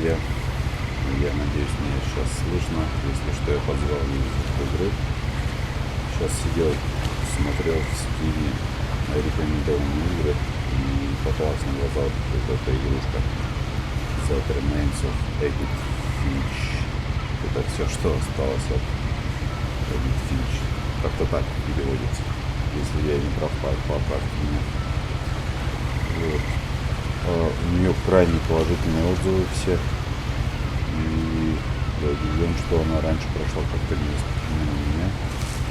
друзья. Я надеюсь, меня сейчас слышно. Если что, я позвал Edith в игру. Сейчас сидел, смотрел в стриме рекомендованные игры и попалась на глаза вот эта игрушка The Remains of Edith Finch. Это все, что осталось от Edith Finch. Как-то так переводится. Если я не прав, поправьте меня. Вот. У нее крайне положительные отзывы все. И я удивлен, что она раньше прошла как-то мимо меня.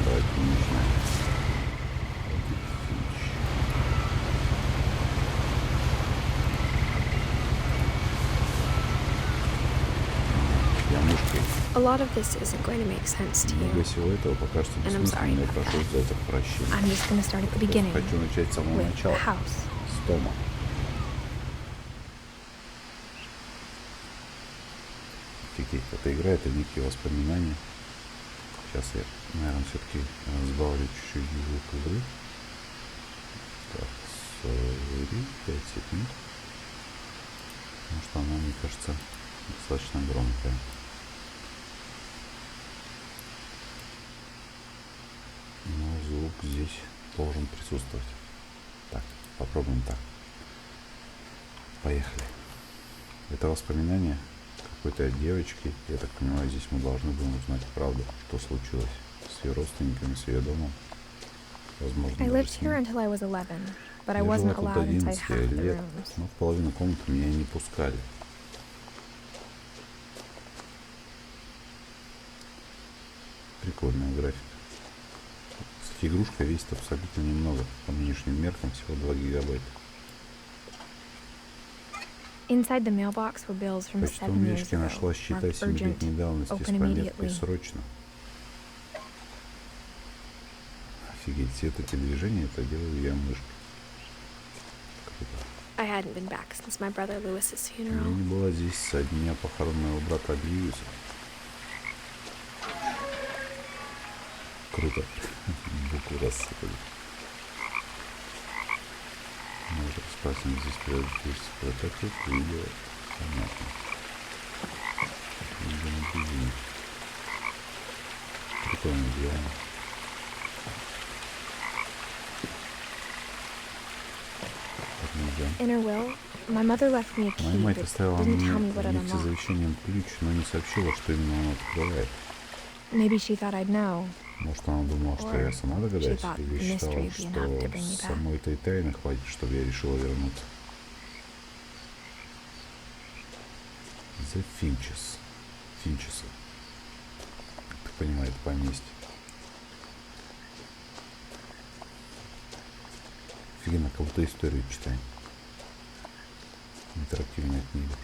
Давайте начинаем. Я мышкой. Много всего этого пока что бессмысленно, я прошу за это прощения. Хочу начать с самого начала. С дома. Офигеть, эта игра, это некие воспоминания. Сейчас я, наверное, все-таки разбавлю чуть-чуть звук игры. Так, 5 секунд. Потому что она, мне кажется, достаточно громкая. Но звук здесь должен присутствовать. Так, попробуем так. Поехали. Это воспоминание какой-то девочки. Я так понимаю, здесь мы должны будем узнать правду, что случилось с ее родственниками, с ее домом. Возможно, я жила тут 11 лет, но в половину комнаты меня не пускали. Прикольная графика. Кстати, игрушка весит абсолютно немного. По нынешним меркам всего 2 гигабайта. В почтовом ящике нашла счета 7-летней давности с пометкой «Срочно». Офигеть, все эти движения, это делаю я мышкой. Я не была здесь со дня похорон моего брата Льюиса. Круто. Буквы рассыпали. Мы уже спросим здесь прототип, видео. Понятно. Видео на безумие. Прикольно делаем. Моя мать оставила мне вместе с завещанием ключ, но не сообщила, что именно он открывает. Может, она думала, что я сама догадаюсь, или считала, что самой этой тайны хватит, чтобы я решила вернуться. The Finches. Финчесы. Как ты понимаешь, это поместье. Офигенно, как будто историю читаем. Интерактивная книга.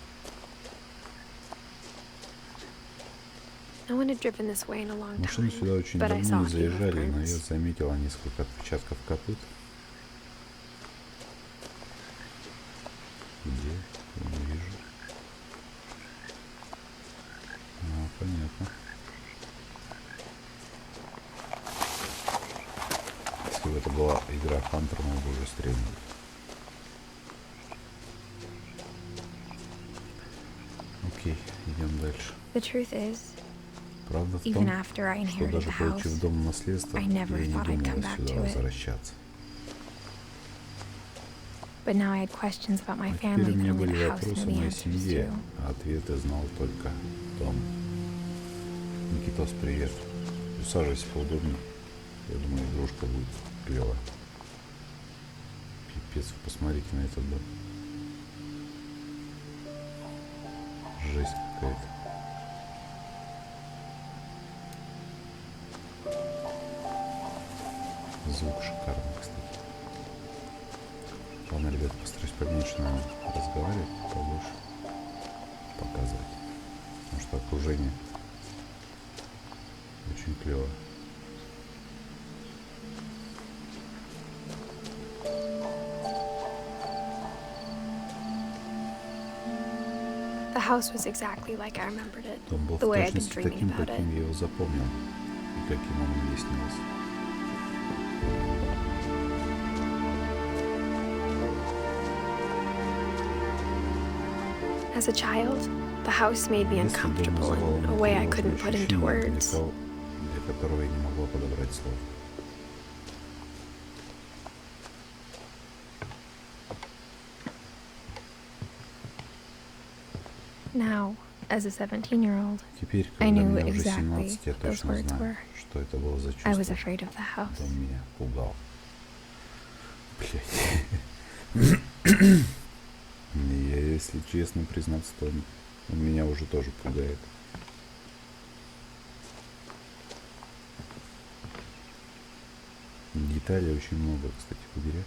Машину сюда очень давно не заезжали, но я заметила несколько отпечатков копыт. Где? Я не вижу. Понятно. Если бы это была игра Хантер, мы бы уже стрельнули. Окей, идем дальше. Правда в том, что даже получив дом наследства, я не думала сюда возвращаться. А теперь у меня были вопросы о моей семье, а ответы знал только Том. Никитос, привет. Усаживайся поудобнее. Я думаю, игрушка будет клевая. Пипец, посмотрите на этот дом. Жесть какая-то. Звук шикарный, кстати. Ладно, ребят, постараюсь поменьше, наверное, разговаривать, побольше показывать. Потому что окружение очень клево. Дом был в точности таким, каким я его запомнил, и каким он мне снился. The house made me uncomfortable in a way I couldn't put into words. Для которого я не могла подобрать слов. Now, as a 17-year-old, Теперь, I когда knew мне уже exactly 17, я what those точно words знаю, were. что это было за I was чувство, afraid of the house. что он меня пугал. Блядь. Я, если честно признаться, то он меня уже тоже пугает. Деталей очень много, кстати, в игре.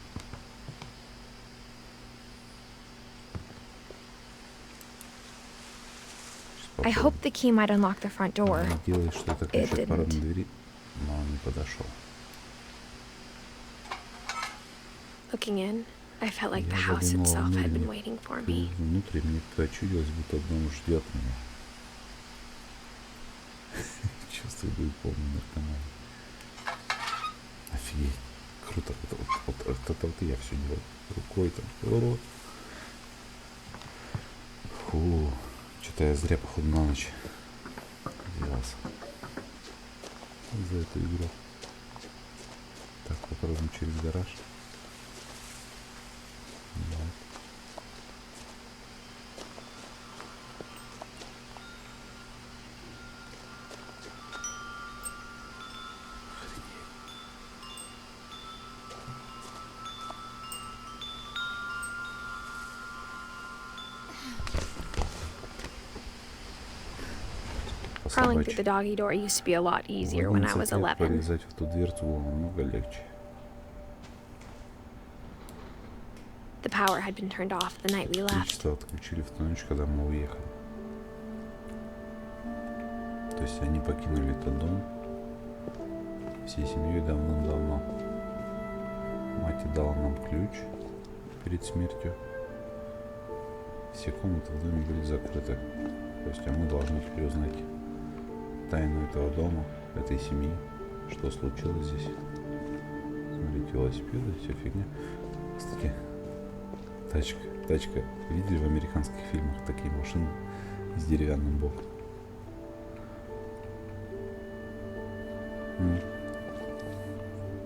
I hoped the key might unlock the front door. Делай, что это ключ от парадной двери, но он не подошел. Looking in, I felt like the house itself had been waiting for me. Внутри мне почудилось, будто дом ждет меня. Чувствую, был полный наркоман. Офигеть. Круто. Вот я все делал. Рукой там. Фу. Что-то я зря, походу, на ночь взялся за эту игру. Так, попробуем через гараж. Да. Crawling through the doggy door used to be a lot easier when I was 11. Полезать в эту дверцу было намного легче. The power had been turned off the night we left. Электричество отключили в ту ночь, когда мы уехали. То есть они покинули этот дом всей семьей давным-давно. Мать отдала нам ключ перед смертью. Все комнаты в доме были закрыты. То есть, а мы должны теперь узнать тайну этого дома, этой семьи, что случилось здесь. Смотрите, велосипеды, вся фигня. Кстати, тачка. Видели в американских фильмах такие машины с деревянным боком?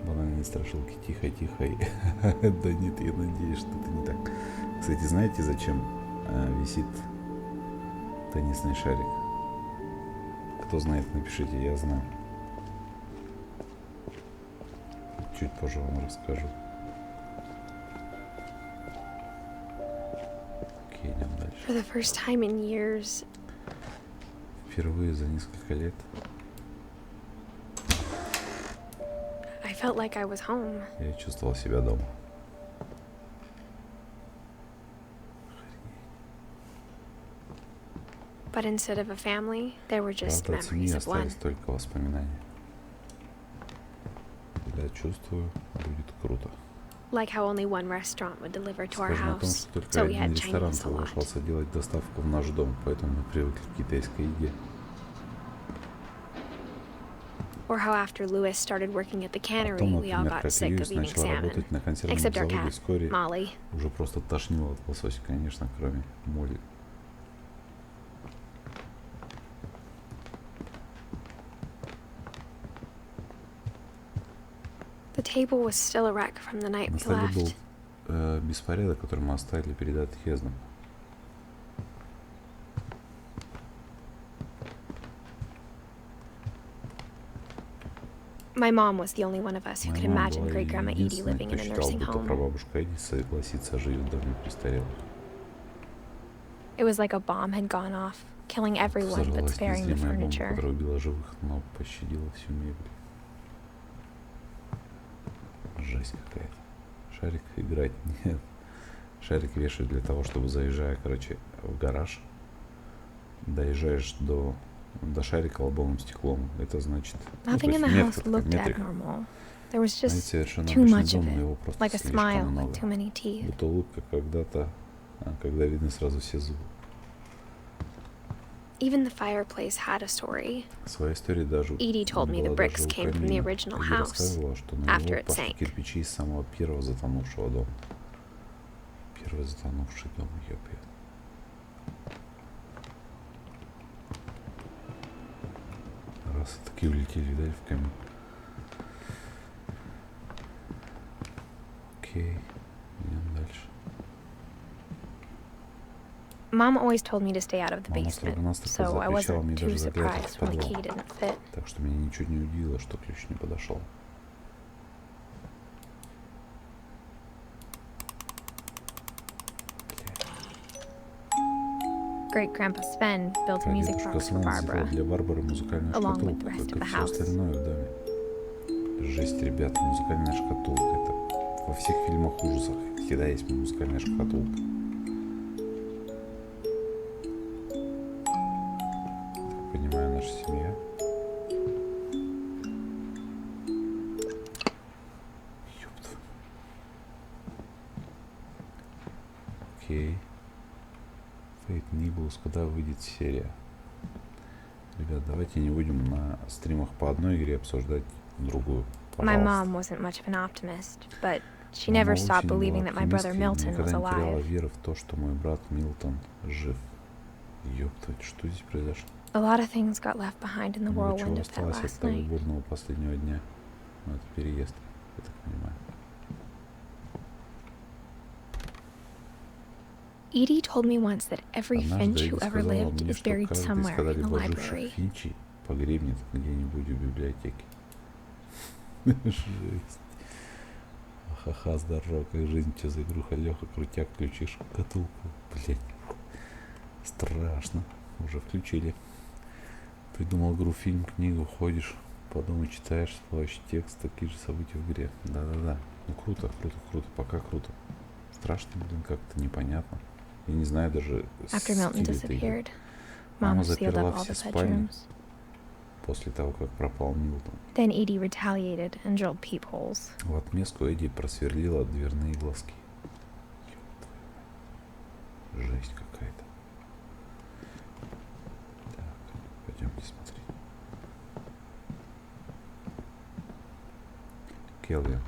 Банальные страшилки, тихо. Да нет, я надеюсь, что это не так. Кстати, знаете, зачем висит теннисный шарик? Кто знает, напишите, я знаю. Чуть позже вам расскажу. Окей, идем дальше. For the first time in years, Впервые за несколько лет I felt like I was home. я чувствовал себя дома. But instead of a family, there were just Правда, от семьи memories of one. остались только воспоминания. Я чувствую, будет круто. Like how only one restaurant would deliver to our Скажем о том, house, что только so we один had ресторан Chinese a lot. соглашался делать доставку в наш дом, поэтому мы привыкли к китайской еде. Or how after Lewis started working at the cannery, Потом, we all например, got как sick Льюис of eating начал salmon. работать на консервном Except our заводе, cat, вскоре Molly. уже просто тошнило от лосося, конечно, кроме Молли. The table was still a wreck from the night На we столе был left. беспорядок, который мы оставили перед отъездом. My mom was the only one of us who could Моя мама imagine была Great Grandma Edie единственной, living кто in a считал, nursing будто home. прабабушка Эдди согласится жить в доме престарелых. It was like a bomb had gone off, killing everyone but Взорвалась sparing the незримая бомба, furniture. которая убила живых, но пощадила всю мебель. Жесть какая-то. Шарик играть нет. Шарик вешают для того, чтобы, заезжая, короче, в гараж, доезжаешь до шарика лобовым стеклом. Это значит... Nothing in the house looked abnormal. There was just too much of it, like a smile with too many teeth. Будто улыбка когда-то, когда видно сразу все зубы. Even the fireplace had a story. Своя история даже... Edie told me the bricks came from the original house after it sank. Кирпичи из самого первого затонувшего дома. Первый затонувший дом, ёпьё. Раз такие улетели, видали, в камин. Окей, идем дальше. Mom always told me to stay out of the Мама basement, строго-настрого so I запрещала wasn't мне too даже заглядывать surprised в when the подвал. key didn't fit. Так что меня ничего не удивило, что ключ не подошел. Great-grandpa Sven built a music Прадедушка box for Свен сделал Barbara, для Барбары музыкальную along with шкатулку, the rest of как и the все house. остальное в доме. Жесть, ребята, музыкальная шкатулка. Это во всех фильмах ужасах всегда есть музыкальная шкатулка. Так, понимаю, наша семья. Ёпта. Окей. NIBULUS, когда выйдет серия? Ребят, давайте не будем на стримах по одной игре обсуждать другую. My Пожалуйста. mom wasn't much of an optimist, but she never stopped believing that my brother Milton was никогда не теряла alive. веры в то, что мой брат Милтон жив. Ёпта, что здесь произошло? A lot of things got left behind in the Много whirlwind чего of that осталось от last того night. бурного последнего дня. Ну, это переезд, я так понимаю. Edie told me once that every Finch Однажды who Эдди ever сказала lived мне, is что buried каждый из somewhere in the когда-либо library. живших Финчей погребнет где-нибудь в библиотеке. Жесть. Ха-ха, здорово, как жизнь, что за игруха, Леха, крутяк, включи шкатулку. Блять, страшно. Уже включили. Придумал игру, фильм, книгу, ходишь, подумай, читаешь, всплывающий текст, такие же события в игре. Да-да-да. Ну круто, круто, круто, пока круто. Страшно, блин, как-то непонятно. Я не знаю даже After Milton disappeared, Мама Mom sealed заперла up all все the спальни bedrooms. после того, как пропал Милтон. Then Edie retaliated and drilled peepholes. В отместку Эдди просверлила дверные глазки. Жесть какая-то. Так, пойдемте смотреть. Келвин.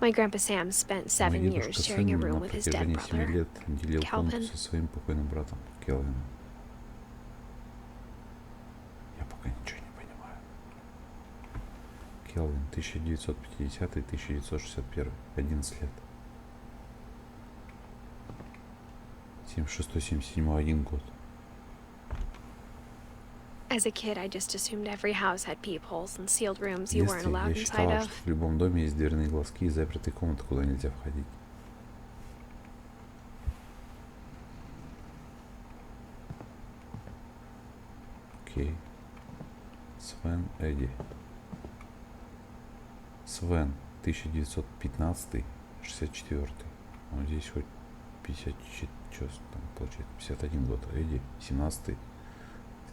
My grandpa Sam spent 7 Мой years дедушка sharing a Сэм room на with his dead протяжении 7 brother. лет делил комнату Calvin. со своим покойным братом Келвином. Я пока ничего не понимаю. Келвин, 1950-1961, 11 лет. 76-77, 1 год. As a kid, I just assumed every house had peepholes and sealed rooms В you weren't детстве allowed я inside считала, of. что в любом доме есть дверные глазки и запертые комнаты, куда нельзя входить. Окей. Свен Эдди. Свен, 1915-64. Ну, здесь хоть 50, что там получается, 51 год. Эдди, 17-й,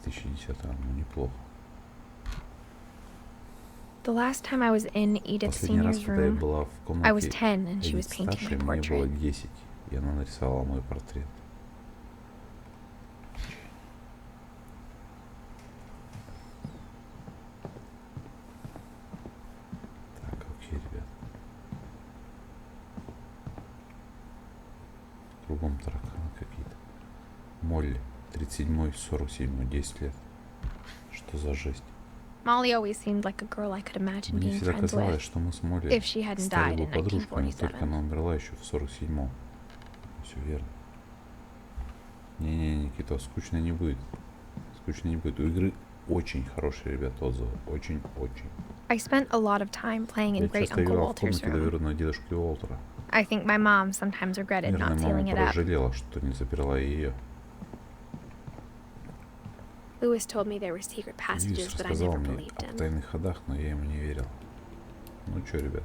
2010, ну, неплохо. The last time I was in Edith Последний раз, Senior's когда я room, была в I was комнате 10 and she was Эдith painting старшей, my мне было portrait. 10, и она нарисовала мой портрет. Так, окей, ребят. Кругом тараканы какие-то. Молли, 37-й, 47-й, 10 лет. Что за жесть? Molly always seemed like a girl I could imagine Мне being всегда friends казалось, with. что мы с Молли If she hadn't стали died бы in подружками, только 1947. она умерла еще в 47-м. Все верно. Не-не, Никита, скучно не будет. Скучно не будет. У игры очень хорошие, ребят, отзывы. Очень-очень. I spent a lot of time playing in Я Great часто Uncle играл в Walter's комнате room. доверенного дедушки Уолтера. I think my mom sometimes regretted Наверное, not мама sealing it порой up. жалела, что не заперла ее. Lewis told me there were secret Льюис passages that I рассказал never мне believed о in. тайных ходах, но я ему не верил. Ну что, ребят?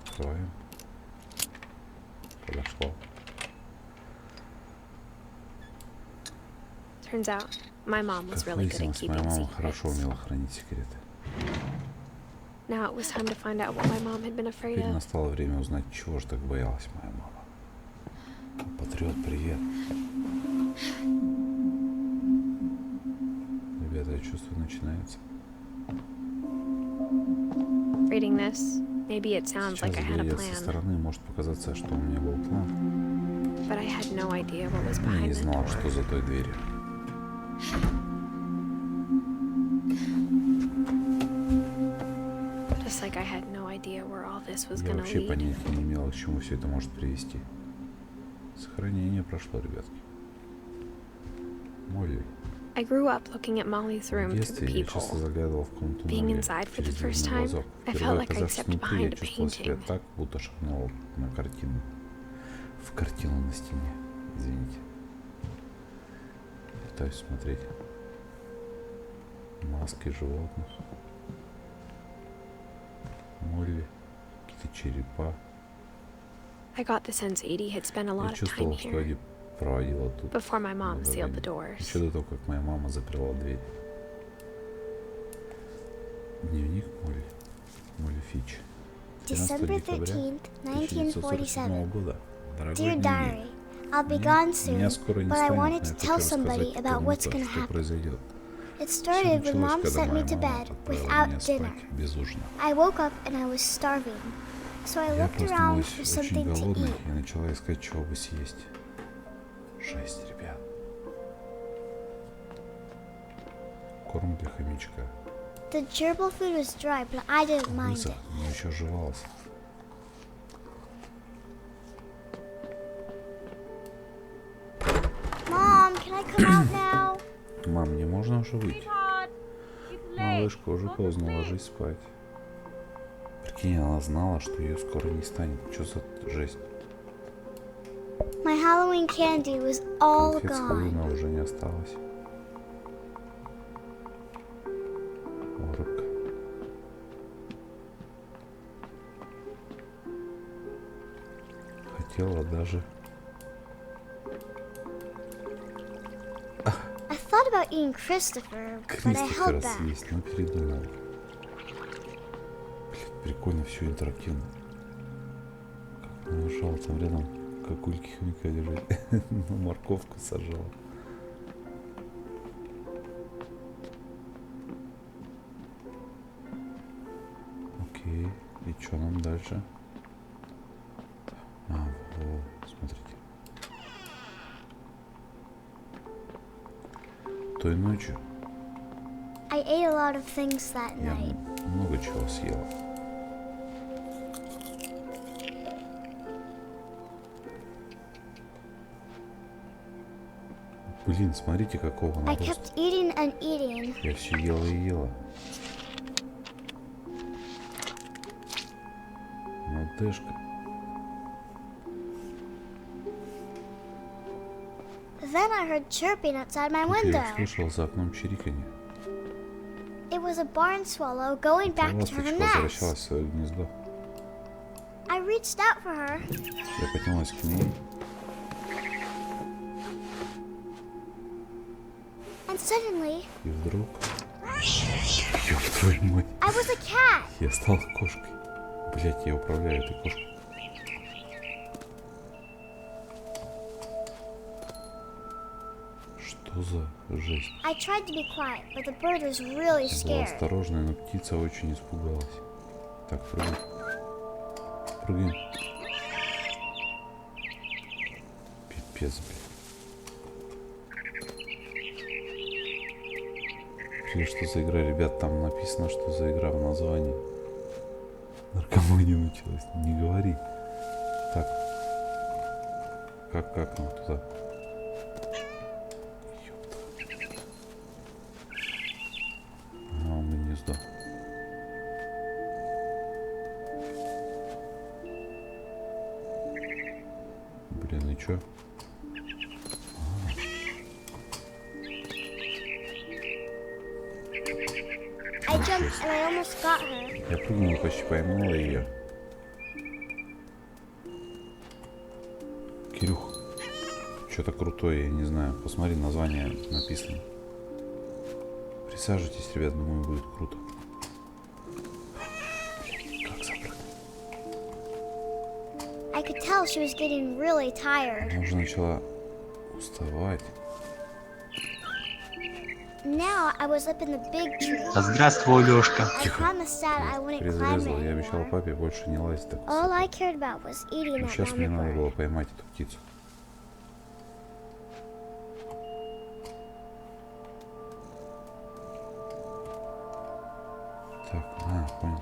Открываем. Подошло. Turns out, my mom was Как really good at выяснилось, моя keeping мама хорошо secrets. умела хранить секреты. Now it was time to find out what my mom had been afraid Теперь of. настало время узнать, чего же так боялась моя мама. Патриот, привет. Ребята, я чувствую, начинается. Reading this, maybe it sounds Сейчас, like I had a глядя со plan, стороны, может показаться, что у меня был план. but I had no idea what was Я behind не that знала, door. что за той дверью. this was Я gonna вообще lead. понятия не имела, к чему все это может привести. Сохранение прошло, ребятки. Молли. I grew up looking at Molly's В room through the детстве я часто peephole. заглядывал в комнату Being Молли inside for the через first дверной time, глазок. I felt Впервые like I оказавшись stepped внутри, я behind a чувствовал себя painting. так, будто шагнул на картину. В картину на стене. Извините. Пытаюсь смотреть. Маски животных. Молли. Какие-то черепа. I got the sense Edie had spent a Я lot of time чувствовал, что Эдди here проводила тут before my mom много sealed the времени. doors. Еще до того, как моя мама заперла дверь. Дневник Молли. Молли Финч. 13 декабря 1947 года. Дорогой Dear дневник. diary, I'll be gone soon, Меня скоро не but I станет, но wanted я to хочу tell рассказать somebody about what's кому-то, gonna что happen. произойдет. It Все started when началось, Mom когда sent me моя to мама bed отправила without меня dinner. спать без ужина. I woke up and I was starving, so I Я looked around проснулась for очень something to голодной eat. и начала искать, чего бы съесть. Жесть, ребят. Корм для хомячка. The gerbil food was dry, but I didn't mind Высох, it. но еще жевался. Mom, can I come out now? Мам, мне можно уже выйти? Малышка, уже поздно, ложись спать. Прикинь, она знала, что ее скоро не станет. Что за жесть? My Halloween candy was all Конфет с gone. Хэллоуина уже не осталось. О, рыбка. Хотела даже... I thought about eating Christopher, but I Кристофера held back. съесть, но передумала. Блин, прикольно, все интерактивно. Как нажал, там рядом какульки хомяка лежит. На морковку сажала. Окей, и что нам дальше? А, во, смотрите. Той ночью I ate a lot of things that я night. много чего съела. Блин, смотрите, какого I нароста. kept eating and eating. Я все ела и ела. Малышка. Then I heard chirping outside my Тут window. я услышал за окном чириканье. It was a barn swallow going back to her Ласточка nest. возвращалась в свое гнездо. I reached out for her, Я потянулась к ней. and suddenly И вдруг... Ёб твою мать. I was a cat. Я стал кошкой. Блять, я управляю этой кошкой. Что за жесть? I tried to be quiet, but the bird was really Я была scared. осторожная, но птица очень испугалась. Так, прыгаем. Прыгаем. Пипец, блин. Что за игра, ребят? Там написано, что за игра в названии. Наркомания началась. Не говори. Так. Как нам туда? Ёпта. Ага, он гнездо. Блин, и чё? I jumped and I almost got her. Я прыгнула, почти поймала ее. Кирюх, что-то крутое, я не знаю. Посмотри, название написано. Присаживайтесь, ребят, думаю, будет круто. Блин, как запрыгнуть? I could tell she was getting really tired. Она уже начала уставать. Now I was up in the big tree. Здравствуй, Лёшка. I promised Dad I wouldn't climb Перезарезала, я it обещал anymore. папе больше не лазить так All высоко. I cared about was eating Но that сейчас мне mammoth надо было bird. поймать эту птицу. Так, понял.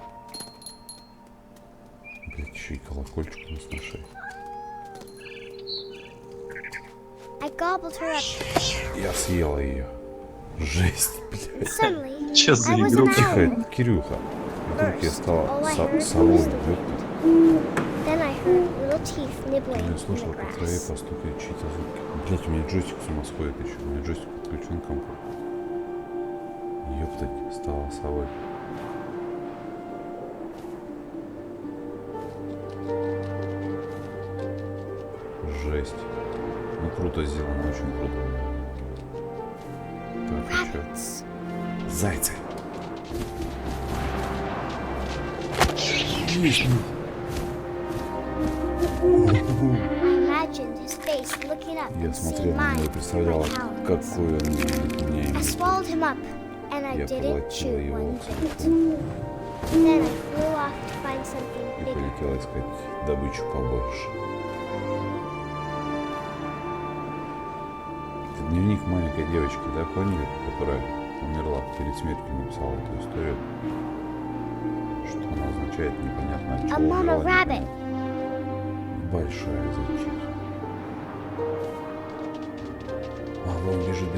Блять, еще и колокольчик у нас на шее. Я съела ее. Жесть, блядь. Че за игру? Тихо, Кирюха. Вдруг я стала совой. Я слышал, как в траве постукает чьи-то звуки. Блять, у меня джойстик с ума сходит еще. У меня джойстик подключен к компу. Ёптать, стала совой. Жесть. Ну круто сделано, очень круто. Так, ну чё? Зайцы. Есть. Я смотрел на него и представлял, какой он видит меня. Я поглотила его целиком. И полетела искать добычу побольше. Это дневник маленькой девочки, да, поняли, которая умерла перед смертью, написала эту историю. Что она означает, непонятно от чего. Умерла, большая зайчиха. А, вон бежит.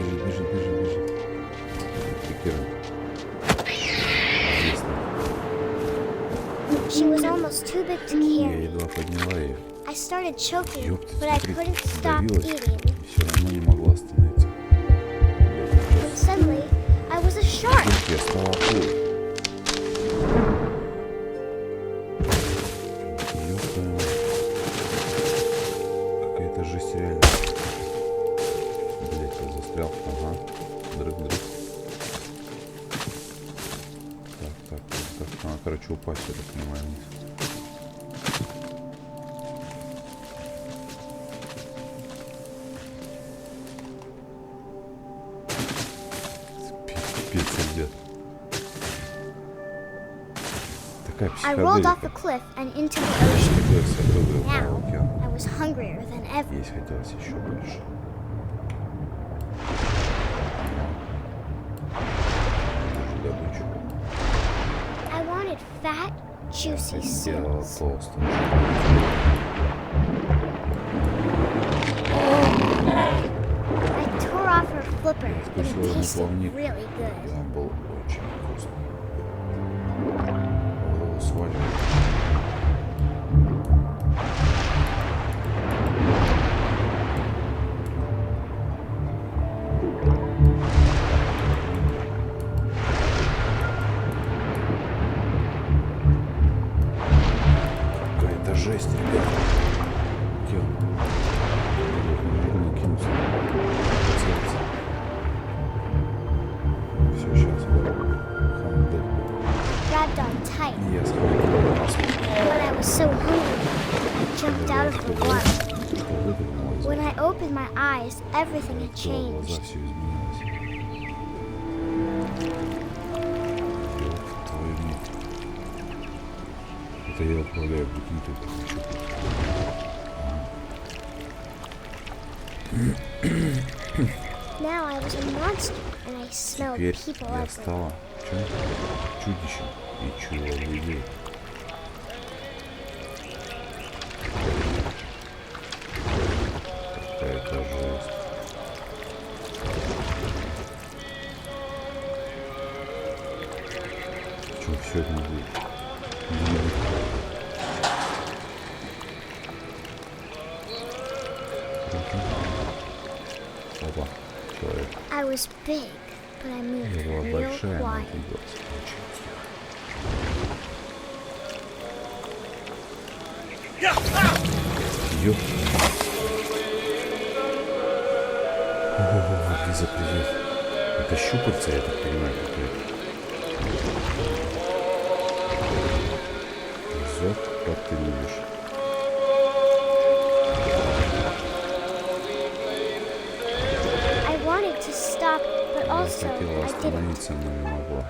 Я едва подняла ее. Ёпта, смотри, давилась и все равно не могла остановиться. Вдруг я стала акулой. Ёпта. Какая-то жесть реально. Блять, я застрял. Ага. Дрыг. Так. Надо, короче, упасть, я так понимаю, вниз. Пипец, идет. Такая психоделика. Есть хотелось еще больше. Добычу. Сделала толстым. Вкусила ему плавник, и он был очень вкусный. Голову свалил. Какая-то жесть, ребята. Где он? Не могу накинуться. Все, сейчас. Я схватила When I opened my eyes, everything had changed. Глаза все изменилось. Ёб твою мать. Это я управляю, прикинь, тут. Now I was a monster, and I smelled Теперь people я everywhere. стала чудищем и чуяла людей. Какая-то жесть. Чего все это не будет? Опа, человек. I was big, but I moved Я была real большая, но quiet. двигалась очень тихо. Ёп. Ого, Лиза, привет. Это щупальца, я так понимаю, какие-то. Зов, как ты любишь. I wanted to stop, but Я also хотела I didn't. остановиться, но не могла.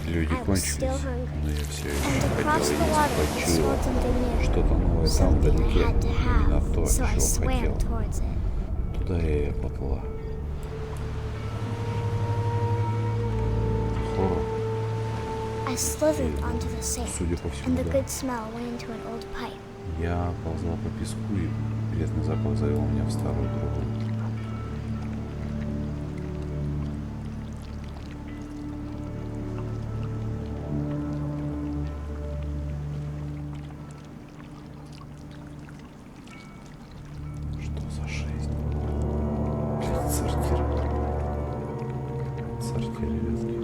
Люди I was кончились, still hungry. но я все And еще across the хотел water есть, I почуял saw something new. что-то новое там Something I вдалеке, had to именно have, то, so I чего swam хотел. towards it. Туда я и поплыла. Хоррор. I slithered onto the sand, Судя по всему, and the да. good smell went into an old pipe. Я ползла по песку, и приятный запах завел меня в старую трубу. Что за жизнь? Блин, сортир. Сортир, ребятки.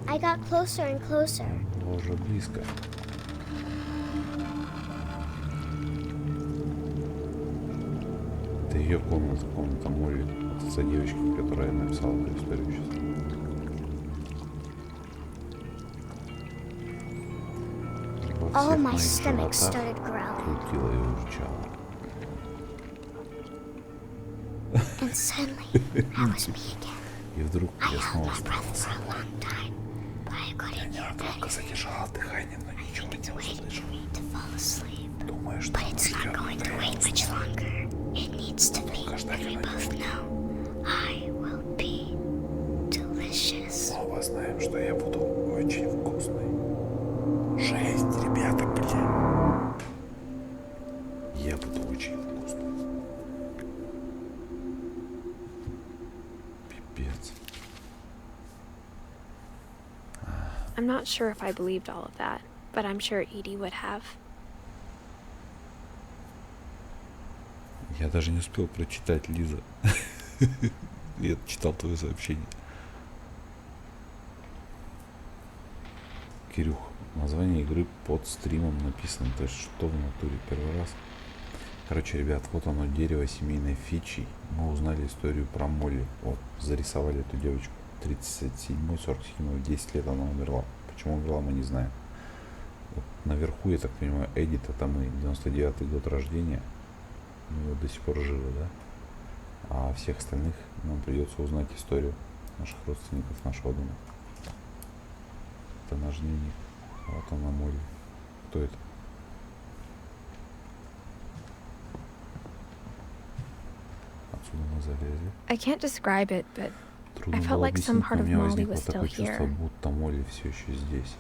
I got closer and closer. Было уже близко. Это ее комната Молли. Это та девочка, которая написала эту историю сейчас. Во All всех my моих stomach животах started growling, крутила и урчала. and suddenly I was me again. И вдруг I я held снова my стала breath for a long time, but I couldn't hear ненадолго задержала дыхание, но ничего не услышал. to fall asleep. Думаю, что But он it's not ждет, going to когда я wait much longer. It needs to be, ждать and we она both know I will be delicious. Мы оба знаем, что я буду очень вкусный. Жесть, ребята, бля. Я буду очень вкусный. Пипец. I'm not sure if I believed all of that, but I'm sure Edie would have. Я даже не успел прочитать, Лиза. Я читал твое сообщение. Кирюх, название игры под стримом написано. То есть что в натуре первый раз? Короче, ребят, вот оно, дерево семейной фичи. Мы узнали историю про Молли. Вот, зарисовали эту девочку. 37-й, 47-й, 10 лет она умерла. Почему умерла, мы не знаем. Вот наверху, я так понимаю, Edith, это мы, 99-й год рождения. Мы вот до сих пор живы, да? А всех остальных нам придется узнать историю наших родственников, нашего дома. Это наш дневник. Вот она, Молли. Кто это? Отсюда мы залезли. I can't describe it, but Трудно I felt было like some объяснить, part но у of меня Molly возникло was still такое чувство, here. будто Молли все еще здесь.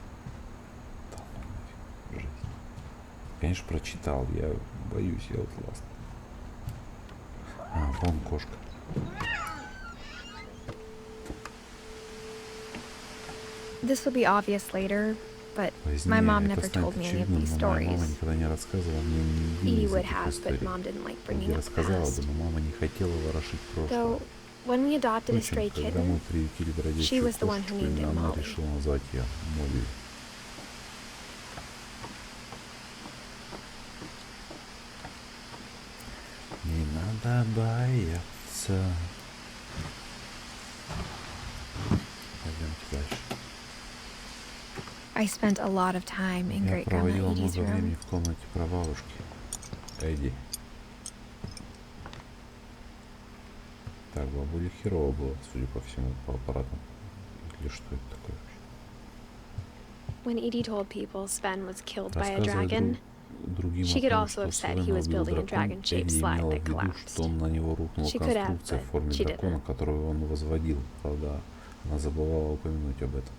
Да ну нафиг, жизнь. Конечно, прочитал, я боюсь, я вот ласт. А, вон кошка. This will be obvious later, but Позднее my mom это never станет told me any of очевидным, these но моя мама stories. никогда не рассказывала мне ни Edie из would этих have, but историй. mom didn't like Я bringing up the рассказала бы, past. но мама не хотела ворошить прошлое. Though, when we adopted a stray Впрочем, когда мы kitten, приютили she бродячую was the one who кошечку, named именно it она Molly. решила назвать ее Молли. Не надо бояться. Пойдемте дальше. I spent a lot of time in Я Great проводила Grandma Edie's много времени room. в комнате прабабушки Эдди. Так, бабуля херово было, судя по всему, по аппаратам. Или что это такое вообще? When Edie told people Sven was killed by a Рассказывая dragon, другим she о could том, also что have said he Свена was убил building a дракон, dragon-shaped Эдди slide имела в that виду, collapsed. что на него рухнула She could have, конструкция в but форме she дракона, didn't. которую он возводил. Правда, она забывала упомянуть об этом.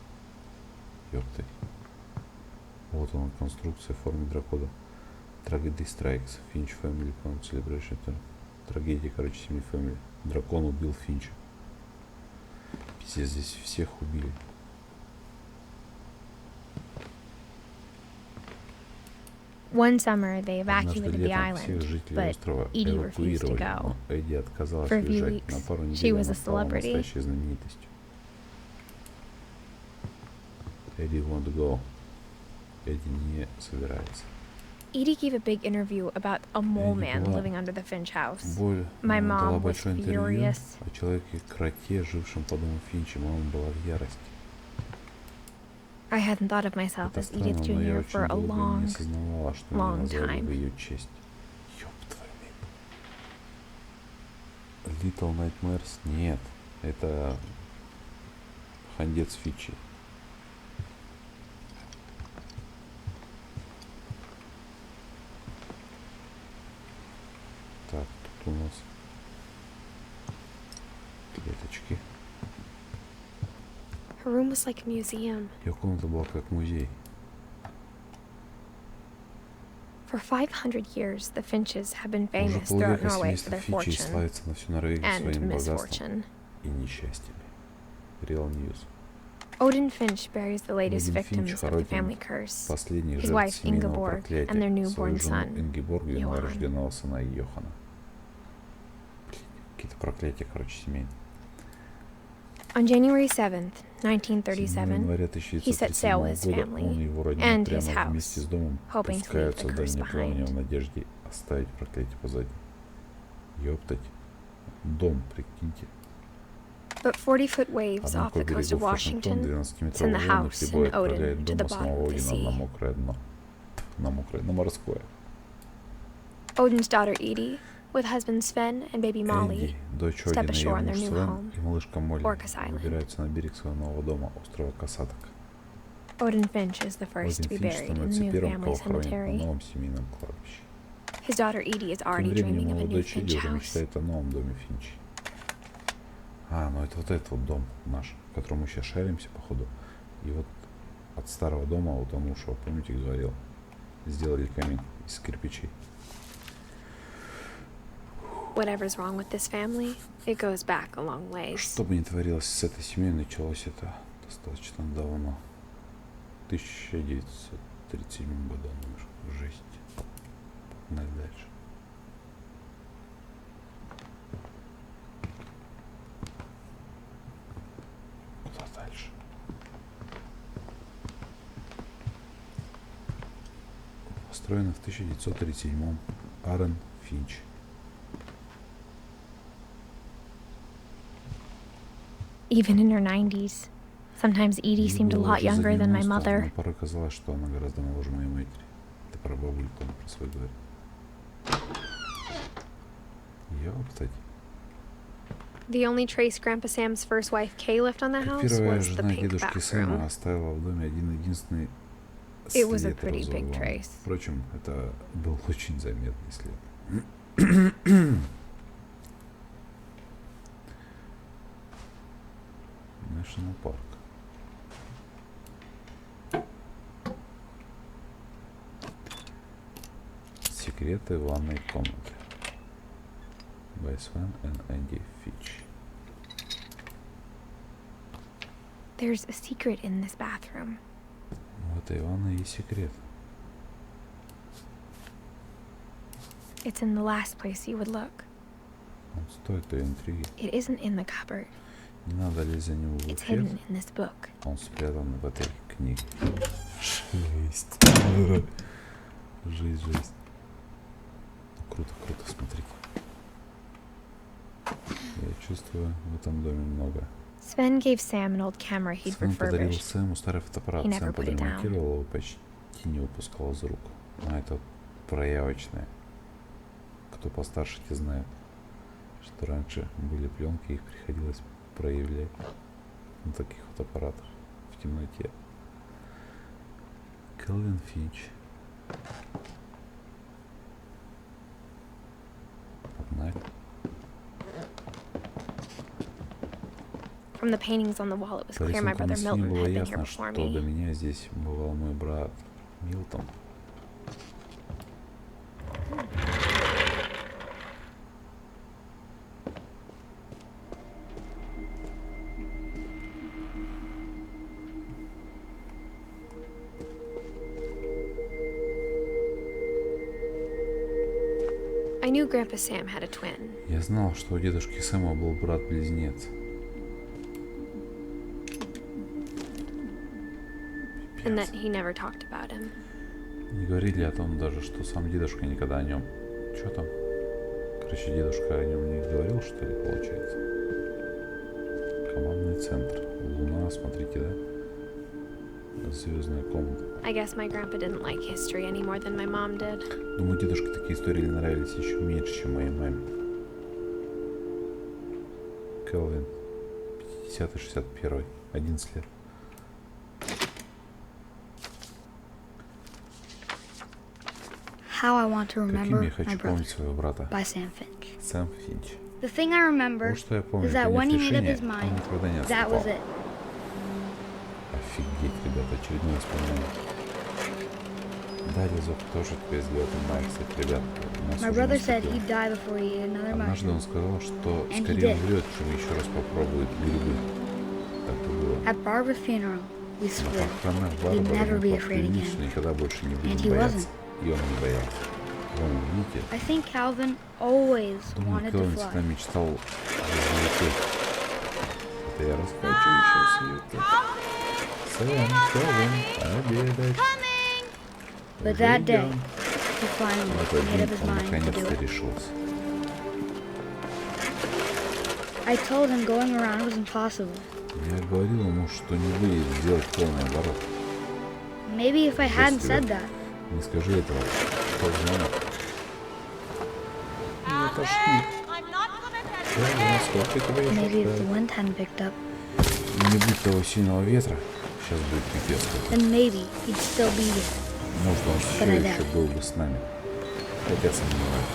Ёпты. Вот она, конструкция в форме дракона. Tragedy Strikes. Finch Family Pound Celebration. Трагедия, короче, семьи Family. Дракон убил Финча. Пиздец, здесь всех убили. one summer they Однажды evacuated the летом всех island, жителей but острова Edie refused to эвакуировали, go. но Эдди отказалась For a few уезжать. На weeks, пару she недель was она a стала celebrity. настоящей знаменитостью. Эдди won't go. Эдди не собирается. Edie gave a big interview about a mole Эдди man была living under the Finch house. Боль My дала mom was большое интервью furious. о человеке-кроте, жившем по дому Финча. Мама была в ярости. I hadn't thought of myself Это as Edith странно, но я Jr. очень for a долго не long, осознавала, что меня long назвали time. в ее честь. Ёб твою мать. Little Nightmares? Нет. Это Хандец Фичи. Так, тут у нас клеточки. Her room was like a museum. Ее комната была как музей. For 500 years, the Finches have been Уже famous throughout полвека Norway for семейство their Фичи fortune славится на всю Норвегию and своим богатством misfortune. и несчастьями. Real News. Odin Finch buries the latest Один Финч victims of the хоронит family curse, последних his жертв wife семейного Ingeborg проклятия, and their свою newborn жену son, Ингеборг и Johan. новорожденного сына Йохана. Какие-то проклятия, короче, семейные. On January 7th, 7 1937, января he set sail 1937 with his года family он и его родня and his прямо вместе с house, домом hoping to leave пускаются the в curse дальнее плавание в behind. надежде оставить проклятие позади. Ёптать. Дом, прикиньте. But 40-foot waves off Однако the у coast of берегов Вашингтон Washington 12-метровые send the волны house прибоя and Odin отправляют to the дом bottom самого of the Одина на sea. мокрое дно. На морское. Odin's daughter Edith, with husband Sven and baby Molly, Эдди, дочь step Одина и ее ashore on their муж new Свен home, и малышка Молли Orcas Island. выбираются на берег своего нового дома, острова Касаток. Odin Finch is the first to Один be Финч buried in the становится new первым, family кого хоронят на cemetery. новом семейном кладбище. His daughter Edie is Тем already временем dreaming of a его new дочь Эдди Finch уже house. мечтает о новом доме Финчи. А, ну это вот этот вот дом наш, в котором мы сейчас шаримся, походу. И вот от старого дома, утонувшего, помните, говорил, сделали камин из кирпичей. Whatever's wrong with this family, it goes back a long ways. Что бы ни творилось с этой семьей, началось это достаточно давно. В 1937 году, ну, жесть. Погнали дальше. Куда дальше? Построено в 1937-м. Арен Финч. Even in her 90s, sometimes Edie seemed a lot younger than my mother. Но порой казалось, что она гораздо моложе моей матери. Это про бабульку, он про свой говорит. Ёптать. The only trace Grandpa Sam's first wife Kay left on the house Первая was the жена pink дедушки Сэма bathroom. оставила в доме один-единственный It was a след pretty розовой big ванны. trace. Впрочем, это был очень заметный след. National Park. Секреты ванной комнаты. By Sven and Andy Finch. There's a secret in this bathroom. В этой ванной есть секрет. It's in the last place you would look. Он стоит той интриги. It isn't in the cupboard. Не надо лезть за ним в It's буфет. hidden in this book. Он спрятан в этой книге. Жесть. Жесть. Круто, смотрите. Я чувствую в этом доме много. Sven gave Sam an old camera he'd Свен подарил refurbished. Сэму старый фотоаппарат. He never Сэм put it down. подремонтировал его, почти не выпускал из рук. А это проявочное. Кто постарше, те знают, что раньше были пленки, их приходилось проявлять на таких фотоаппаратах в темноте. Кэлвин Финч. Погнали. From the paintings on the wall, it was По clear my рисункам на brother стене Milton было had been here ясно, before что до me. меня здесь бывал мой брат Милтон. I knew Grandpa Sam had a twin. Я знал, что у дедушки Сэма был брат-близнец. And that he never talked about him. Не говорили о том даже, что сам дедушка никогда о нем. Что там? Короче, дедушка о нем не говорил, что ли, получается? Командный центр. Луна, смотрите, да? Звездная комната. I guess my grandpa didn't like history any more than my mom did. Думаю, дедушке такие истории нравились еще меньше, чем моей маме. Кэлвин. 50-61. 11 лет. How I Want to Каким я Remember хочу My помнить Brother своего брата? by Sam Finch. Сэм Финч. The thing I remember Вот что я помню, is that when he made up his он mind, никогда не that was отступал. it. Офигеть, ребята, очередное воспоминание. Да, Лизок, тоже тебя сделал май, кстати, ребят. My brother said he'd die before he ate another Однажды он mushroom. сказал, что And he скорее did. умрет, чем еще раз попробует грибы. Так и было. At Barbara's funeral, we На swore похоронах we'd never Барбары be мы afraid поклялись, что again. никогда больше не And будем he бояться. wasn't. И он не боялся. Вон, видите? I think Calvin always Думаю, wanted to Кэлвин всегда fly. мечтал взлететь. Это я расскажу сейчас Юта. Сэм, Кэлвин, обедать. But Уже that day, идем. he В finally этот made день up his он mind to do наконец-то it. решился. I told him going around was impossible. Я говорил ему, что не выйдет сделать полный оборот. Maybe if I hadn't Жесть, said ребят. that, Не скажи этого. Кто знает. Не отошли. Кэлвин, сколько тебе еще maybe if the ждать? wind hadn't picked up, Не будь того сильного ветра, сейчас будет пипец какой. then maybe he'd still be here. Может, он But I все doubt. еще был бы с нами. Хотя сомневаюсь.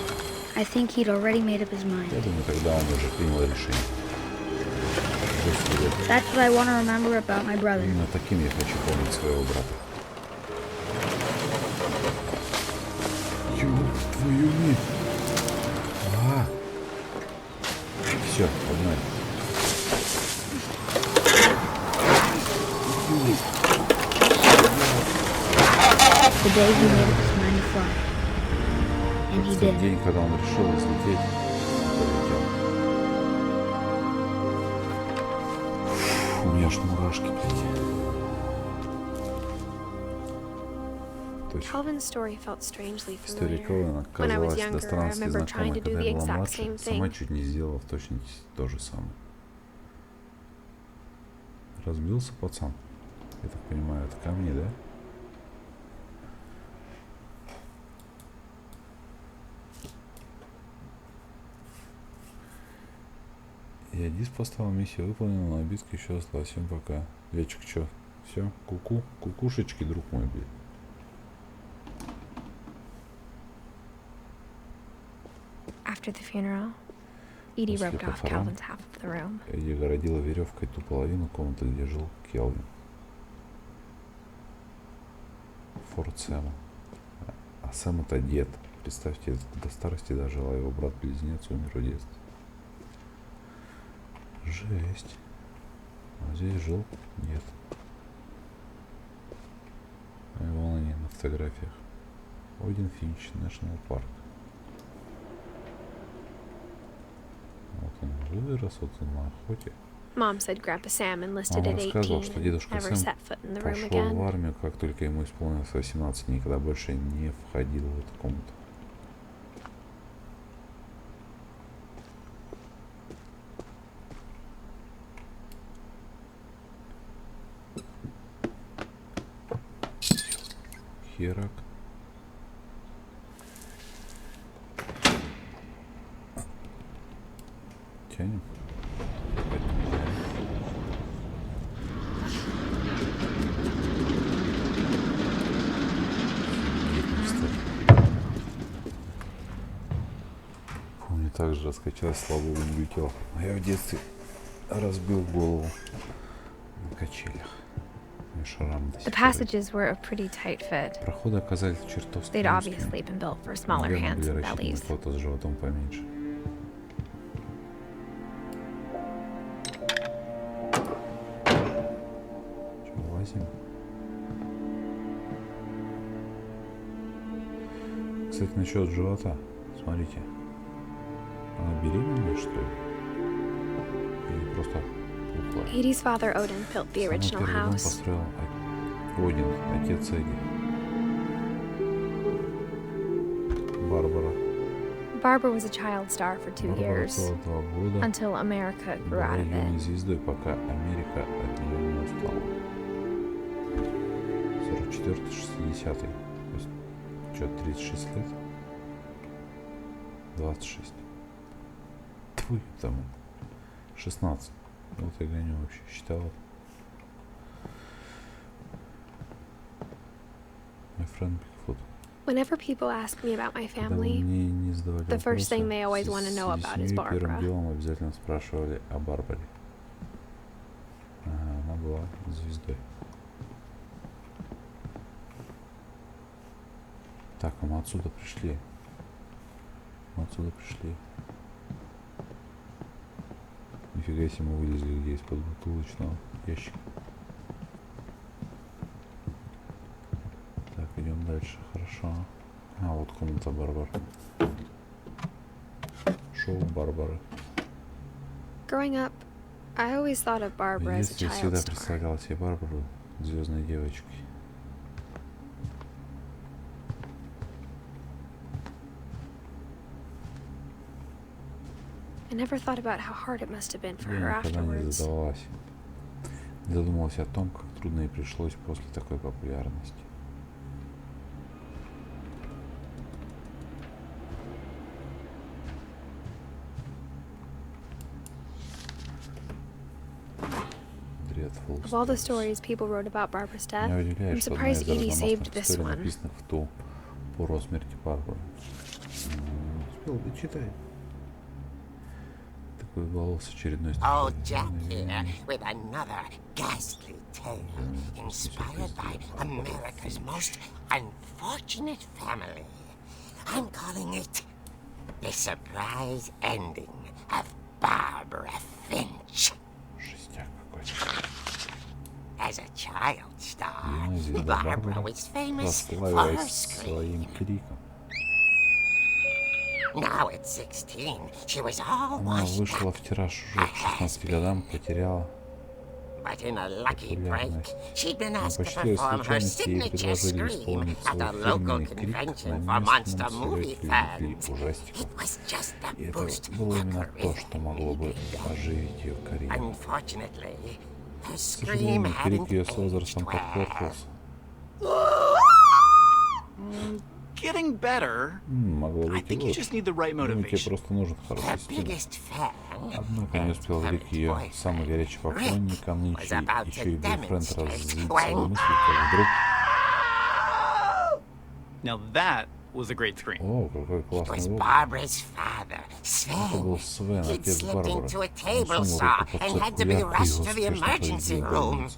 I think he'd already made up his mind. Я думаю, тогда он уже принял решение. Жесть, ребят. That's what I want to remember about my brother. Именно таким я хочу помнить своего брата. Ёб твою мать. Все, погнали. The day he made up his mind to fly. And he В тот did. день, когда он решил взлететь, он полетел. У меня аж мурашки, блядь. Точно. Calvin's story felt strangely История familiar. Кэлвина When I was казалась до younger, I странности remember trying знакомой, to do когда the я была exact младше, same сама thing. чуть не сделала в точности то же самое. Разбился пацан. Я так понимаю, это ко мне, да? И Edith поставил, миссию выполнена, но обидка еще осталась. Всем пока. Лечик, что? Все? Ку-ку? Кукушечки, друг мой, блин. After the funeral, Edie После roped off похорон Calvin's half of the room. Эдди городила веревкой ту половину комнаты, где жил Келвин. Форт Сэма. А Сэм это дед. Представьте, до старости дожил, а его брат-близнец умер в детстве. Жесть. А здесь жил? Нет. И вон они на фотографиях. Один Финч, National Парк. Вот он вырос, вот он на охоте. Mom said Grandpa Sam enlisted Мама at рассказывала, 18 что and дедушка never Сэм set foot in the room пошел в again. армию, как только ему исполнилось 18, никогда больше не входил в эту комнату. Херак. Тянем. Помню, также раскачалась, слава богу, не летел. А я в детстве разбил голову на качелях. И шрам до The сих пор. passages were a pretty tight fit. Проходы оказались чертовски They'd узкими. obviously been built for smaller Наверное, hands были and рассчитаны на bellies. кого-то с животом поменьше. Че, лазим? Кстати, насчет живота. Смотрите. Она беременная, что ли? Или просто пухлая? Edie's father Odin built the Самый original первый дом house. построил Один, отец Эдди. Барбара. Barbara was a child star for 2 Барбара years, целых 2 года until America grew была out of юной it. звездой, пока Америка от нее не устала. 44-60. То есть, что, 36 лет? 26. Твой там. 16. Вот я гоню вообще. Считал. Whenever people ask me about my family, the first thing they always want to know about is Barbara. Первым делом обязательно спрашивали о Барбаре. Она была звездой. Так, а мы отсюда пришли. Нифига себе, мы вылезли где из-под бутылочного ящика. Так, идем дальше, хорошо. А, вот комната Барбары. Шоу Барбары. Growing up, I always thought of Barbara as a Я child всегда star. представлял себе Барбару звездной девочкой. I never thought about how hard it must have been for her Я никогда не afterwards. задумывалась о том, как трудно ей пришлось после такой популярности. Of all the stories people wrote about Barbara's death, Меня I'm удивляет, что одна surprised из Edie saved разномастных this историй, one. написанных в ту пору о смерти Барбары. Успел дочитать. Такой волос очередной Oh, Jack here with another ghastly tale inspired by America's most unfortunate family. I'm calling it The Surprise Ending of Barbara Finch. Жестяк какой-то. As a child star, Звезда Barbara Барбара was famous for her прославилась своим scream. криком. Now at 16, she was all Она washed вышла up. в тираж уже к 16 годам, потеряла. But in a lucky break, she'd been Но asked to почти perform her случайности ей signature предложили scream исполнить at свой a local фирменный крик convention на for monster местном movie совете любителей fans. ужастиков. It was just И a это boost было her именно то, что career могло бы needed. оживить ее карьеру. Unfortunately, her К scream сожалению, крик hadn't ее с aged возрастом well. подпортился. Getting better. Могло I быть и think you лучше. just need the right Думаю, тебе motivation. просто нужен Her хороший стимул. biggest fan, Однако не успел her велик ее boyfriend, самый горячий поклонник, а нынче was about еще to и бойфренд demonstrate развить when- свои мысли, как вдруг... Now that was a great scream. О, какой it классный was звук. Barbara's father, Это был Sven. Свен, He'd отец slipped Барбары. into a Он table сунул saw руку под and had to be циркуляр и rushed to the успешно emergency повезли в room. больницу.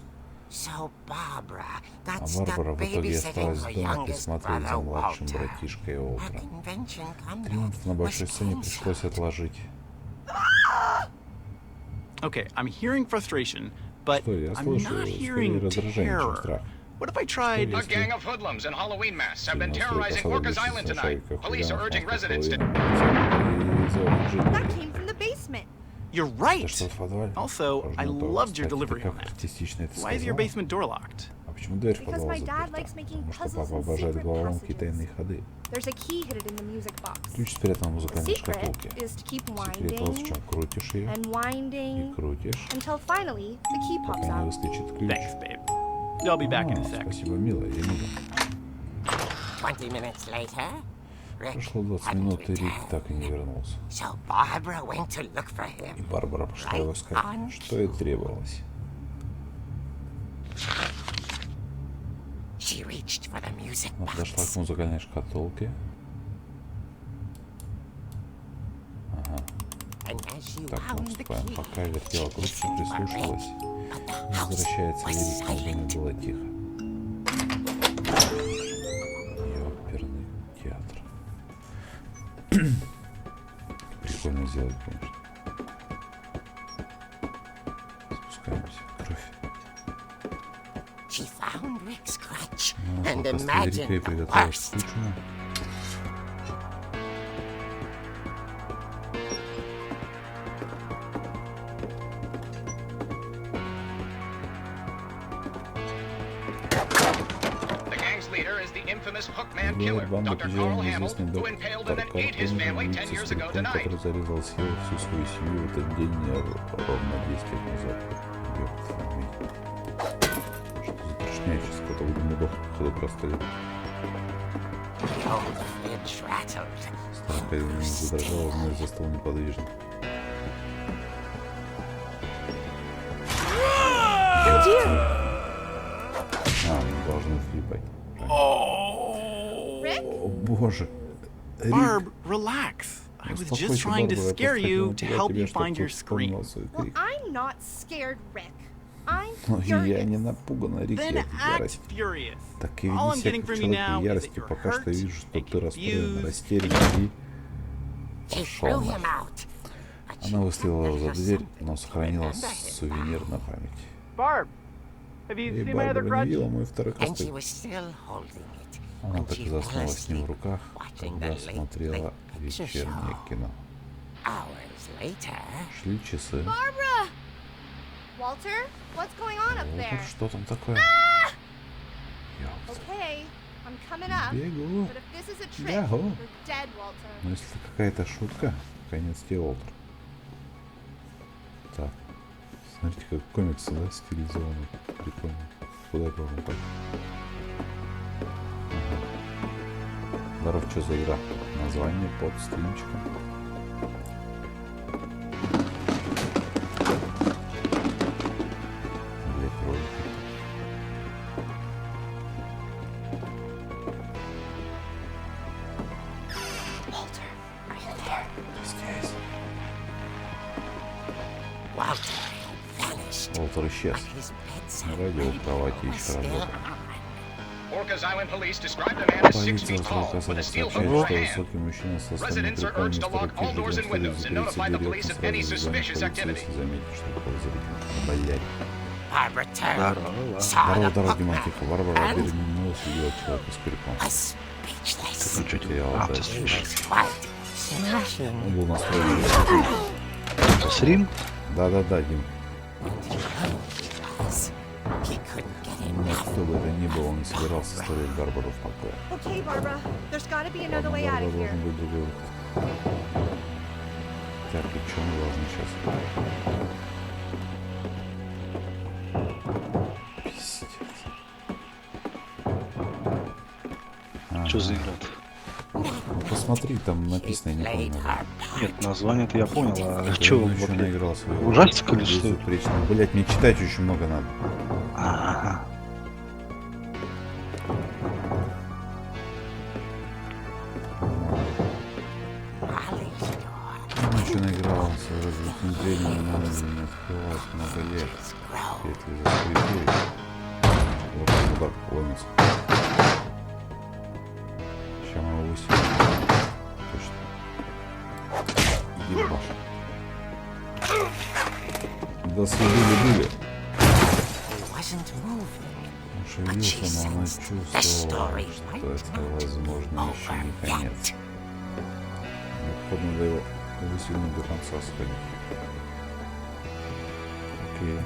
So Barbara got А stuck Барбара в итоге babysitting осталась her дома youngest присматривать за brother младшим Walter. братишкой Her Уолтера. convention comeback Триумф на большой was сцене canceled. пришлось отложить. Okay, I'm hearing frustration, but Что я I'm слышу? not Скорее hearing раздражение, чем terror. страх. What if I tried? Что A gang of hoodlums in Halloween masks have been Сильно terrorizing устрой Orcas посадок Island личных tonight. шариков, Police are хулиганов, urging масках, residents to... половин. That came from the basement. You're Это right. что в подвале? Also, I Должно того, loved your кстати, delivery ты on как that. артистично это Why is your сказала. basement door locked? А почему дверь в Because подвал my dad заперта? likes making Потому что puzzles папа and обожает secret головоломки и passages. тайные ходы. There's a key hidden in the music box. Ключ спрятан в The музыкальной secret шкатулке. is to keep Секрет вот в winding чем. Крутишь ее and и winding крутишь, until finally the key pops пока не out. выскочит ключ. Thanks, babe. I'll be back in a sec. Спасибо, милая, я мигом. 20 minutes later, Rick Прошло 20 hadn't минут, и Рик returned. так и не вернулся. So Barbara went to look for И him. Барбара пошла его искать, что и требовалось. She reached for the music Она подошла к box. музыкальной шкатулке. And as she Так, wound the Спэн key, пока вертела she ключ и listened for прислушивалась. Rick. But the Не house возвращается was ли Рик, но в доме silent. было тихо. Ее оперный театр. Прикольно сделать, конечно. Спускаемся. Кровь. She found Rick's crutch Она and нашла костыль Рика и imagined the приготовилась к worst. лучшему. The gang's leader is the infamous Hookman Главой killer, банды Dr. Carl определенно Hamill, известный who impaled and доктор then ate his family 10 Картер, years ago стариком, tonight. который зарезал съел всю свою семью в этот день ровно 10 лет назад. Ёпт твою мать. Что за трешня, сейчас кто-то будем на ходу прострелить. The old Finch rattled. Старый хозяин задрожал, вновь застыл неподвижно. Oh dear! А, мы должны въебать. боже. Barb, relax. I was just trying to scare you to help you find your scream. Well, I'm not scared, Rick. I'm Я не furious. напуган, Рик, Then я в act ярости. furious. Так и All I'm веди себя getting как from you человек now в is ярости. that you're Пока что hurt вижу, что and ты расстроен, confused. растерян и... She Пошел threw на. him out. But she Она выставила его kept за a little дверь, something но to сохранила remember his сувенир by. на память. Barb, have you И seen my other Барбара не crutch? видела мой второй And she костыль. was still holding it Она when так и she fell заснула с ним в asleep, руках, watching когда the смотрела late picture вечернее show. кино. Hours later, Шли часы. Barbara! Walter, what's going on up Уолтер, there? что там такое? Ёпта. Okay, I'm coming up. Бегу. But if this is a trick, Яху. you're dead, Walter. Но если это какая-то шутка, конец тебе, Уолтер. Так. Смотрите, как комиксы, да, стилизованы. Прикольно. Куда это можно так? Ага. Здоров, что за игра? Название под стримчиком. Блять, ролики. Walter, are you there? Здесь. Walter had vanished. Уолтер исчез. But his bedside Радио в кровати was еще still работает. on. Orcas Island police described a man as 6 Полиция feet tall with a Восточного steel сообщает, hook for что a hand. высокий мужчина со стальным Residents are приколом urged to мистера lock all doors and Кижи windows and notify the police of any suspicious activity. если заметит, что подозрительно. Блядь. Barbara turned, Здорово. saw Здорово, the дорогой hookman, мальчик. Барбара and обернулась и увидела человека с крюком. was speechless. Ну, что Потеряла делать? дальше. He was quite smashing Он был настроен. Стрим? Да-да-да, Дим. us. He couldn't get Но enough. кто бы это ни был, он не собирался оставить Барбару в покое. Okay, Barbara, there's got to be another way out Барбара of here. должен быть другой выход. Так, и что мы должны сейчас? Пиздец. Что за игра? Ну, посмотри, там написано, я не Played помню. her part. Нет, название-то я понял, а Я что еще наиграл свою ужастик или что? безупречно. Блять, мне читать очень много надо. Ага. Molly's door Он еще наиграл свою развлечение, надо не открывать много лет. is grown. Петли заскрипели. Вот он удар ломится. Сейчас мы его высилим. Точно. Ебаш. Да съебили-были. He wasn't moving. Он шевелился, но она чувствовала, что это, возможно, еще не конец. Необходимо до его высилить до конца сходить. Окей.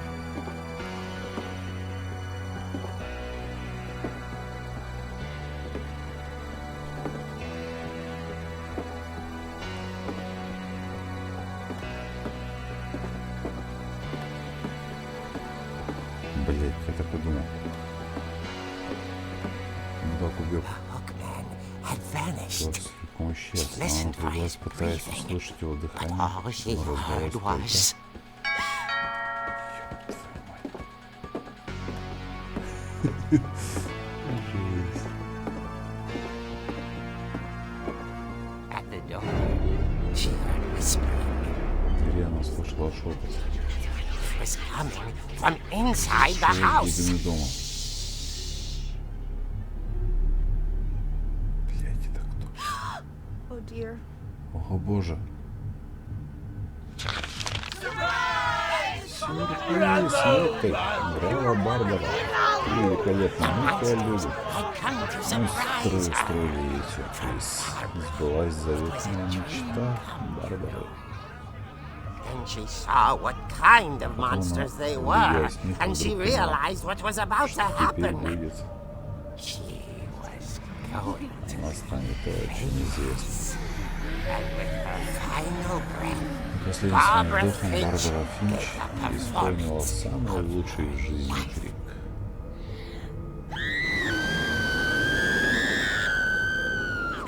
Блять, я так и думал. Мудак убег. Hookman had vanished. Чувак целиком исчез. Она напряглась, пытаясь услышать его But дыхание, all she но раздалось heard только... was Жесть. at the door. She heard whispering. Двери она слышала шепот. It was coming from inside the Шел house. из дома. Блять, это кто? Oh dear. О боже. Сюрприз, ёпты. Браво, Барбара. Ты великолепно. Мы тебя любим. Had come to Мы surprise her. устроили ей сюрприз. Сбылась заветная мечта Барбары. Then she saw what kind of monsters they were, and she realized what was about to Теперь happen. будет. She was going to Настанет то, о чем известно. and with her final breath, Последним своим Barbara вдохом Finch Барбара Финч gave a исполнила performance самый лучший в жизни крик.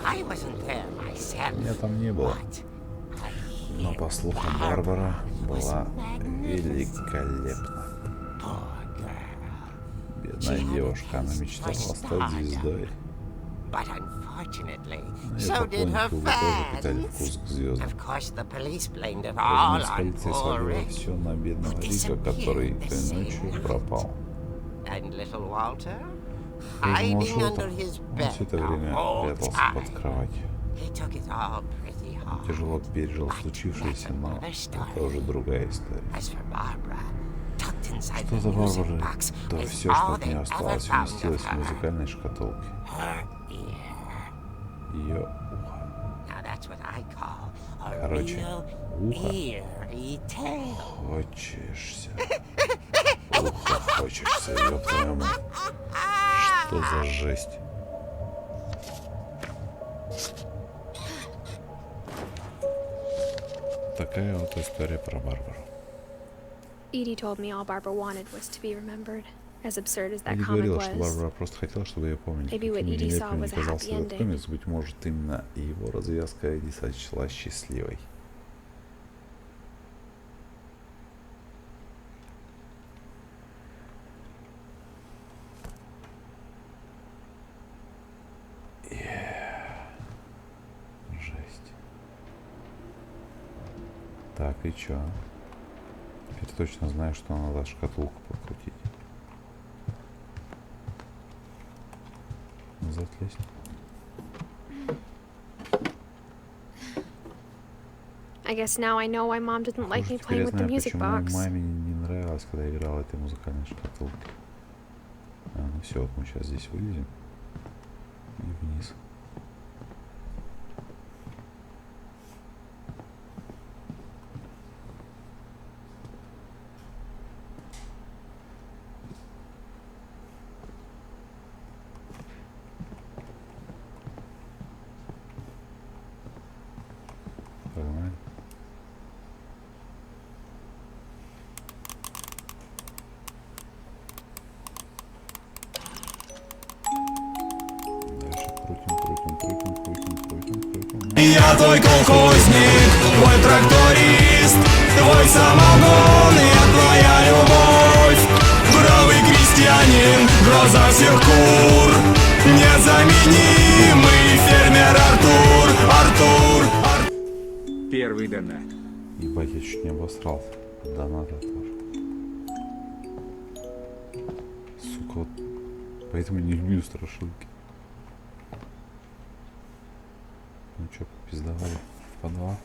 I wasn't there myself, Меня там не было, but но по слухам Барбара была великолепна. poor girl. Бедная девушка, она мечтала стать звездой. But unfortunately, so did her fans. Of course, the police blamed it all on poor Rick, who disappeared the same night. And little Walter, hiding under his bed the whole time. He took it all pretty hard. Тяжело пережил случившееся, но это уже другая история. As for Barbara, tucked inside Что the за music Барбара, box то with все, что all от they нее ever осталось, found уместилось of в her, музыкальной шкатулке. her ear. Ее ухо. Now that's what I call a Короче, real ухо. eerie tale. Хочешься. Ухо хочешься, ёб твою мать. Что за жесть? Такая вот история про Барбару. Edie told me all Barbara wanted was to be remembered. As absurd as that Эдди comic говорила, что was. Барбара просто хотела, чтобы ее помнили. Maybe what Каким Edie saw нелепым ни was a казался happy этот ending. комикс, быть может, именно его развязка Эдди сочла счастливой. Жесть. Так, и чё? Теперь точно знаю, что надо шкатулку подкрутить. Назад лезть. I guess now I know why Mom didn't like me Теперь playing я with the знаю, music почему box. маме не нравилось, когда я играл этой музыкальной шкатулкой. А, ну все, вот мы сейчас здесь вылезем. И вниз. Погнали. Дальше крутим. Я твой колхозник, твой тракторист, твой самогон, я твоя любовь. Бравый крестьянин, гроза всех кур, незаменимый фермер Артур. Первый донат. Ебать, я чуть не обосрался. Доната тоже. Сука, вот поэтому не люблю страшилки. Ну чё, попиздовали в подвал.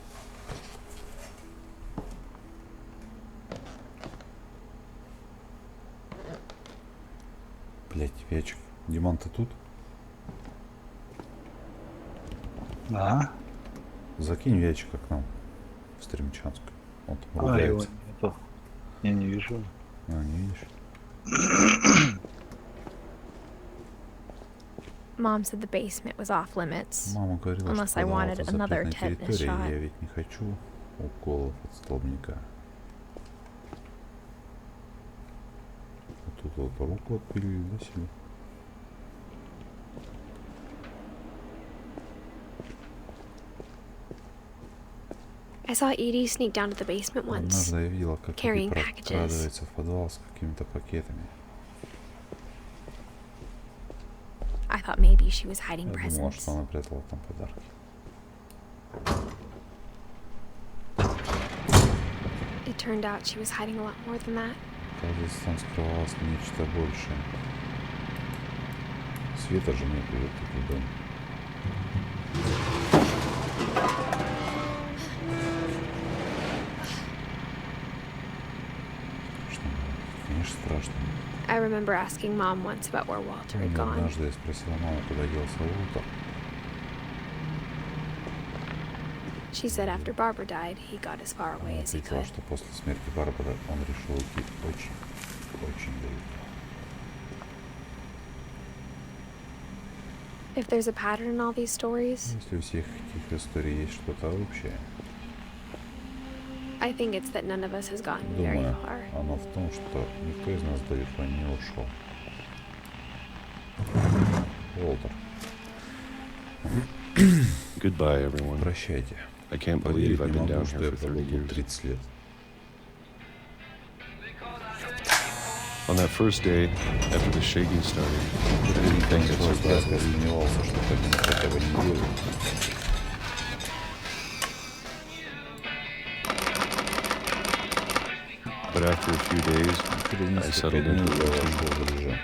Блять, Вячик. Диман, ты тут? Да. Закинь Вячика к нам в стримчанскую. Он там Его ругается. нету. Я не вижу. А, не видишь? Mom said the basement was off limits. Мама говорила, Unless что I подвал wanted это another запретная tetanus территория, shot. и я ведь не хочу уколов от столбняка. Вот тут вот руку отпилили, да, себе? I saw Edie sneak down to the basement once. Однажды я видела, как carrying Эдди packages. прокрадывается в подвал с какими-то пакетами. I thought maybe she was hiding Я думала, presents. что она прятала там подарки. It turned out she was hiding a lot more than that. Кажется, там скрывалось нечто большее. Света же нет, вот тут дом. Конечно, страшно. I remember asking Mom once about where Walter had gone. Однажды я спросила маму, куда делся Уолтер. She said after Barbara died, he got as far away Она as he ответила, could. что после смерти Барбары он решил уйти очень, очень далеко. If there's a pattern in all these stories, Если у всех этих историй есть что-то общее, I think it's that none of us has gotten very думаю, far. оно в том, что никто из нас далеко не ушел. Уолтер, Goodbye, everyone. прощайте. I can't Поверить believe I've не been могу, down что here я for пробыл 30 тут years. 30 лет. On that first day, after the shaking started, everything got so bad. But after a few days, I settled into the routine.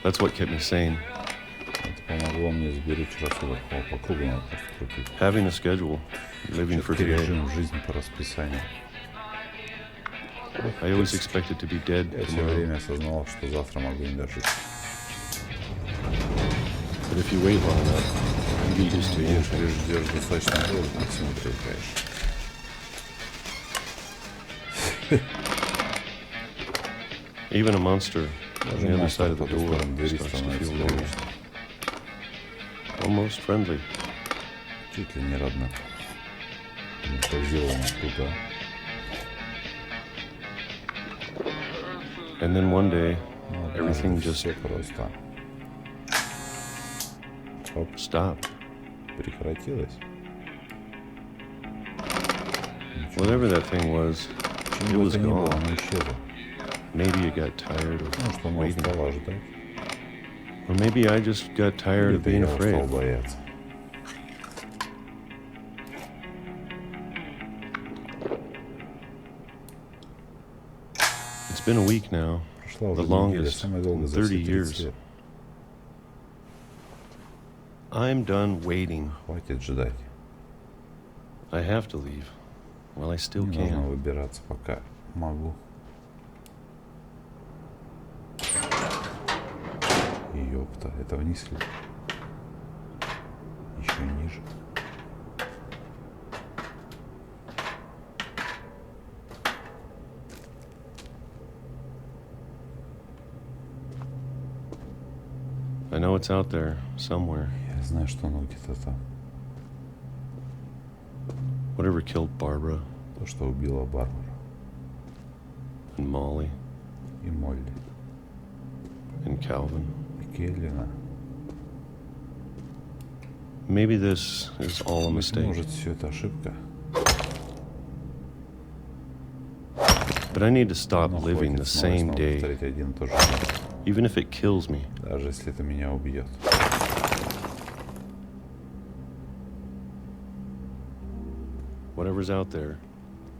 That's what kept me sane. Having a schedule, living for today. I always expected to be dead tomorrow. But if you wait long enough, you get used to anything. Even a monster on the other side of the door starts to feel lonely. Almost friendly. Чуть ли не родна. Что сделано туда. And then one day, everything just stopped. Прекратилось. Whatever that thing was, it was gone. Maybe it got tired of waiting. Or maybe I just got tired of being afraid. It's been a week now, the longest in 30 years. I'm done waiting. I have to leave. Well, I still can. Ёпта, это вниз ли? Еще ниже. I know it's out there somewhere. Я знаю, что оно где-то там. Whatever killed Barbara. То, что убило Барбару. And Molly. И Молли. And Calvin. Келлина. Maybe this is all a mistake. Может, все это ошибка. But I need to stop living the same day, even if it kills me. Даже если это меня убьет. Whatever's out there,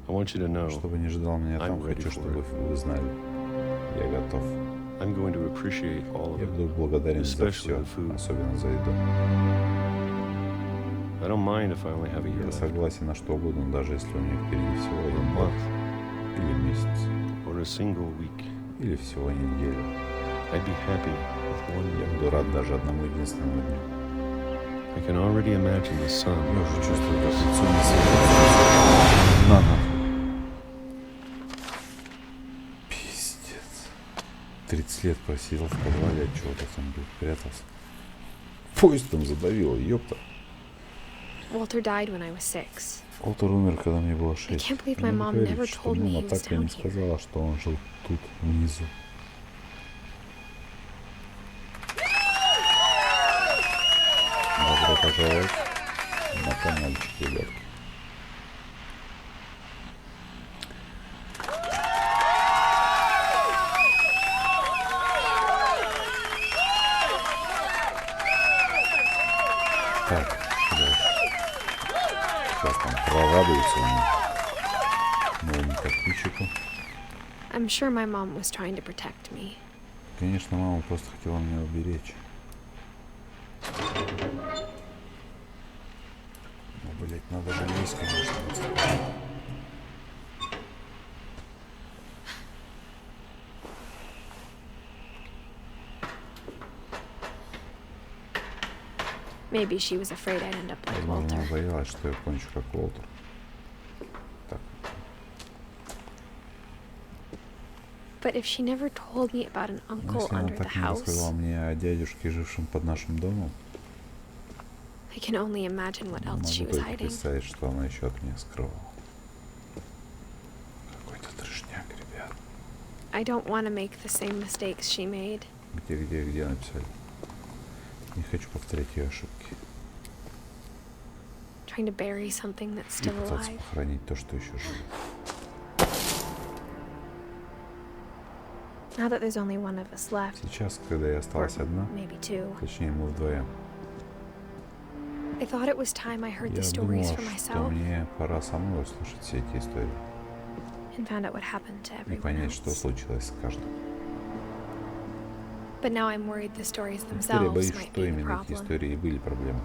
I want you to know. Чтобы не ждал меня там, хочу, чтобы вы знали. Я готов. I'm going to appreciate all of Я буду благодарен за все, особенно за еду. I don't mind if I only have a year. Я согласен на что угодно, даже если у меня впереди всего один год, или месяц, or a single week. Или всего неделю. I'd be happy with one day. Я буду рад даже одному единственному дню. I can already imagine the sun. Я уже чувствую, как лицо не светится. На. 30 лет просидел в подвале, от чего-то там прятался. Поезд там задавило, ёпта. Walter died when I was 6. Уолтер умер, когда мне было 6. I can't believe my mom never told me he was так и down не here. сказала, что он жил тут, внизу. Добро пожаловать на каналчик, ребятки. Так, сейчас там прорадуется новому подписчику. I'm sure my mom was trying to protect me. Конечно, мама просто хотела меня уберечь. Ну, блять, надо же есть, конечно. Maybe she was afraid I'd end up like Возможно, Walter. она боялась, что я кончу как Уолтер. Так. But if she never told me about an uncle Если она under the так не рассказала house, мне о дядюшке, жившем под нашим домом, I can only imagine what else she могу was только hiding. представить, что она еще от меня скрывала. Какой-то трешняк, ребят. I don't want to make the same mistakes she made. Где написали? Не хочу повторять ее ошибки. Trying to bury something that's still И пытаться alive. похоронить то, что еще живо. Now that there's only one of us left, Сейчас, когда я осталась одна, maybe two, точнее мы вдвоем, I thought it was time I heard the я stories думала, for что myself мне пора самой услышать все эти истории and found out what happened to и everyone понять, что else. случилось с каждым. But now I'm worried the stories Теперь я themselves боюсь, might что be the именно эти problem. истории и были проблемой.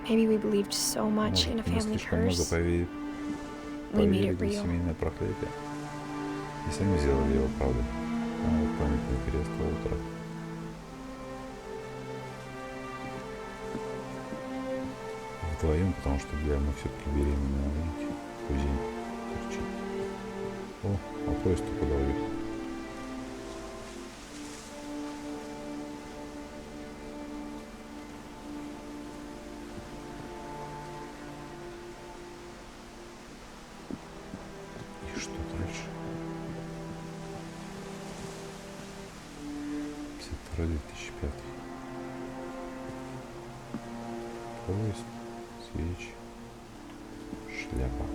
Maybe we believed so much in a Может, мы family слишком много curse, поверили we made it в real. семейное проклятие и сами сделали его правдой. Там вот памятный крест Уолтера. Вдвоем, потому что для мы все-таки беременные, видите, кузень торчит. О, а поезд-то куда уехал? И что дальше? 52-2005. Поезд, свечи, шляпа.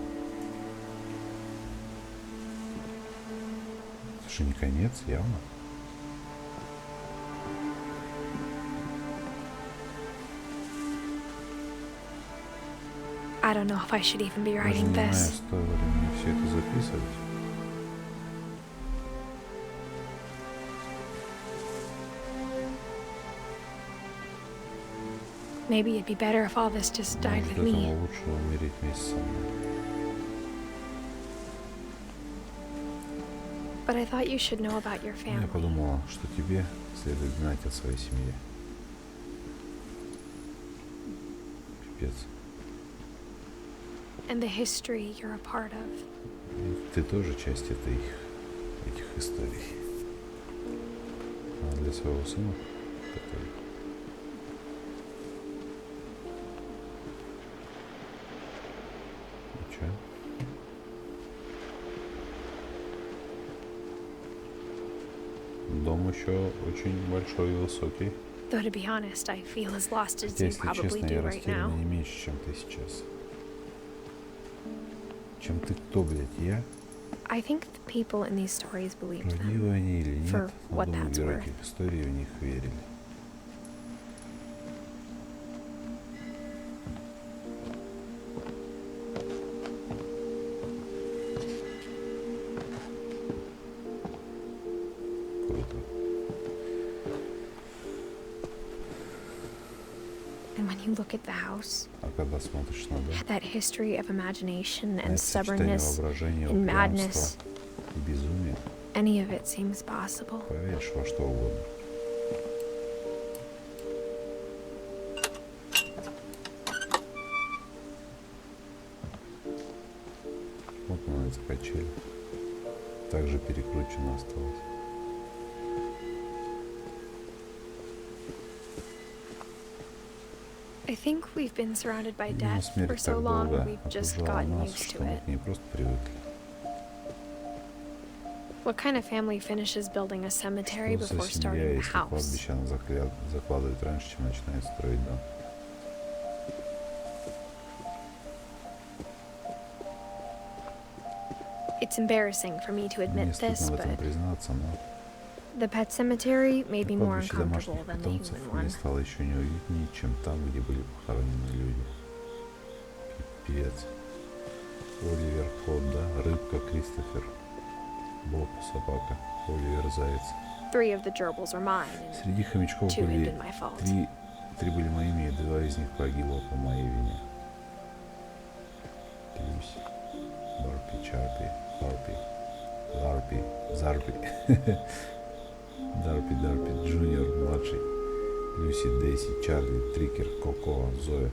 Это же не конец, явно. I don't know if I should even be Даже writing не знаю, this. стоило ли мне все это записывать. Maybe it'd be better if all this just died Может, with me. этому лучше умереть вместе со мной. But I thought you should know about your Я family. подумала, что тебе следует знать о своей семье. Пипец. And the history you're a part of. И ты тоже часть этих историй. А для своего сына такой. Ну чё? Дом еще очень большой и высокий. Though to be honest, I feel as lost as Хотя, you если probably честно, я do right now. растерян не меньше, чем ты сейчас. Чем ты кто, блядь, я? I think the people in these stories believed them. Правдивы они или For нет, но what думаю, that's герои worth. этих историй в них верили. Круто. And when you look at the house, А когда смотришь на дом, that history of imagination на and это сочетание stubbornness воображения, and madness, упрямства и безумия, any of it seems possible. поверишь во что угодно. Вот она, эта качель. Также перекручена осталась. I think we've been surrounded by Видимо, death for смерть so так long, долго we've just окружала gotten нас, used что to мы it. к ней просто привыкли. What kind of family finishes building a cemetery Что за before семья, starting a если house? кладбище она закладывает раньше, чем начинает строить дом? It's embarrassing for me to Мне admit this, стыдно в этом but признаться, но the pet cemetery made me more кладбище домашних uncomfortable than the питомцев human мне one. стало еще неуютнее, чем там, где были похоронены люди. Пипец. Оливер, кот, да? Рыбка, Кристофер. Боб, собака. Оливер, заяц. 3 of the gerbils are mine, and Среди хомячков 2 had были been my fault. три были моими, и 2 из них погибло по моей вине. Люси, Барпи, Чарпи, Харпи, Ларпи, Зарпи, Дарпи, Дарпи, Джуниор, младший, Люси, Дейси, Чарли, Трикер, Коко, Зоя.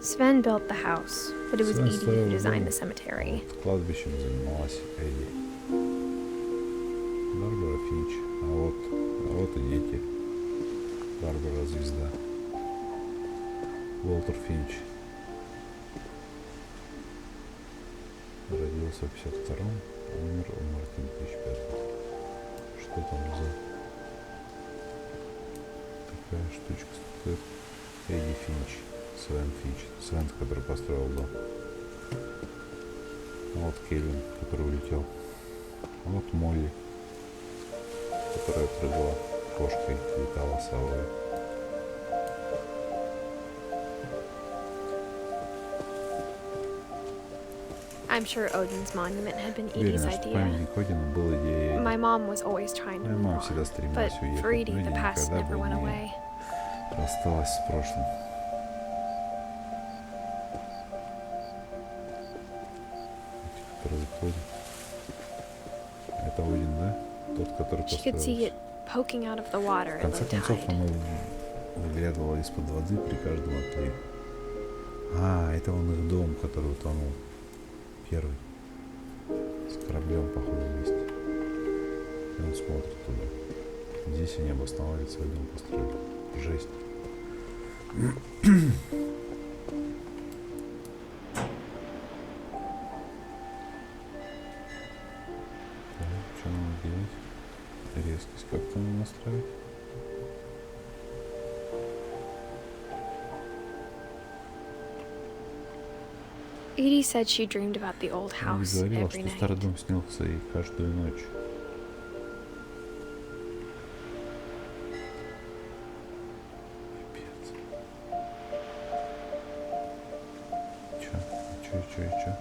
Sven built the house, but it was Свен Edith who строил designed дом. the cemetery. Вот кладбищем занималась Эдди. Барбара Финч. А вот и дети. Барбара звезда. Уолтер Финч. Родился в 52-м, а умер в марте 2005. Что там за такая штучка стоит. Эдди Финч. Свен Финч. Свен, который построил дом. Вот Кельвин, который улетел. Вот Молли, которая прыгала кошкой, летала совой. I'm sure Odin's monument had been Edith's idea. My mom was always trying to move on, but for Edith, the past never went away. Рассталась с прошлым. Это Один, да? Тот, который построил. В конце концов, оно выглядывало из-под воды при каждом отливе. А, это он их дом, который утонул. Первый. С кораблем, походу, вместе. И он смотрит туда. Здесь они обосновали свой дом, построили. Жесть. Что надо делать? Резкость как-то надо настроить. Edie said she dreamed about the old house every night. Что старый дом снился ей каждую ночь. Чё?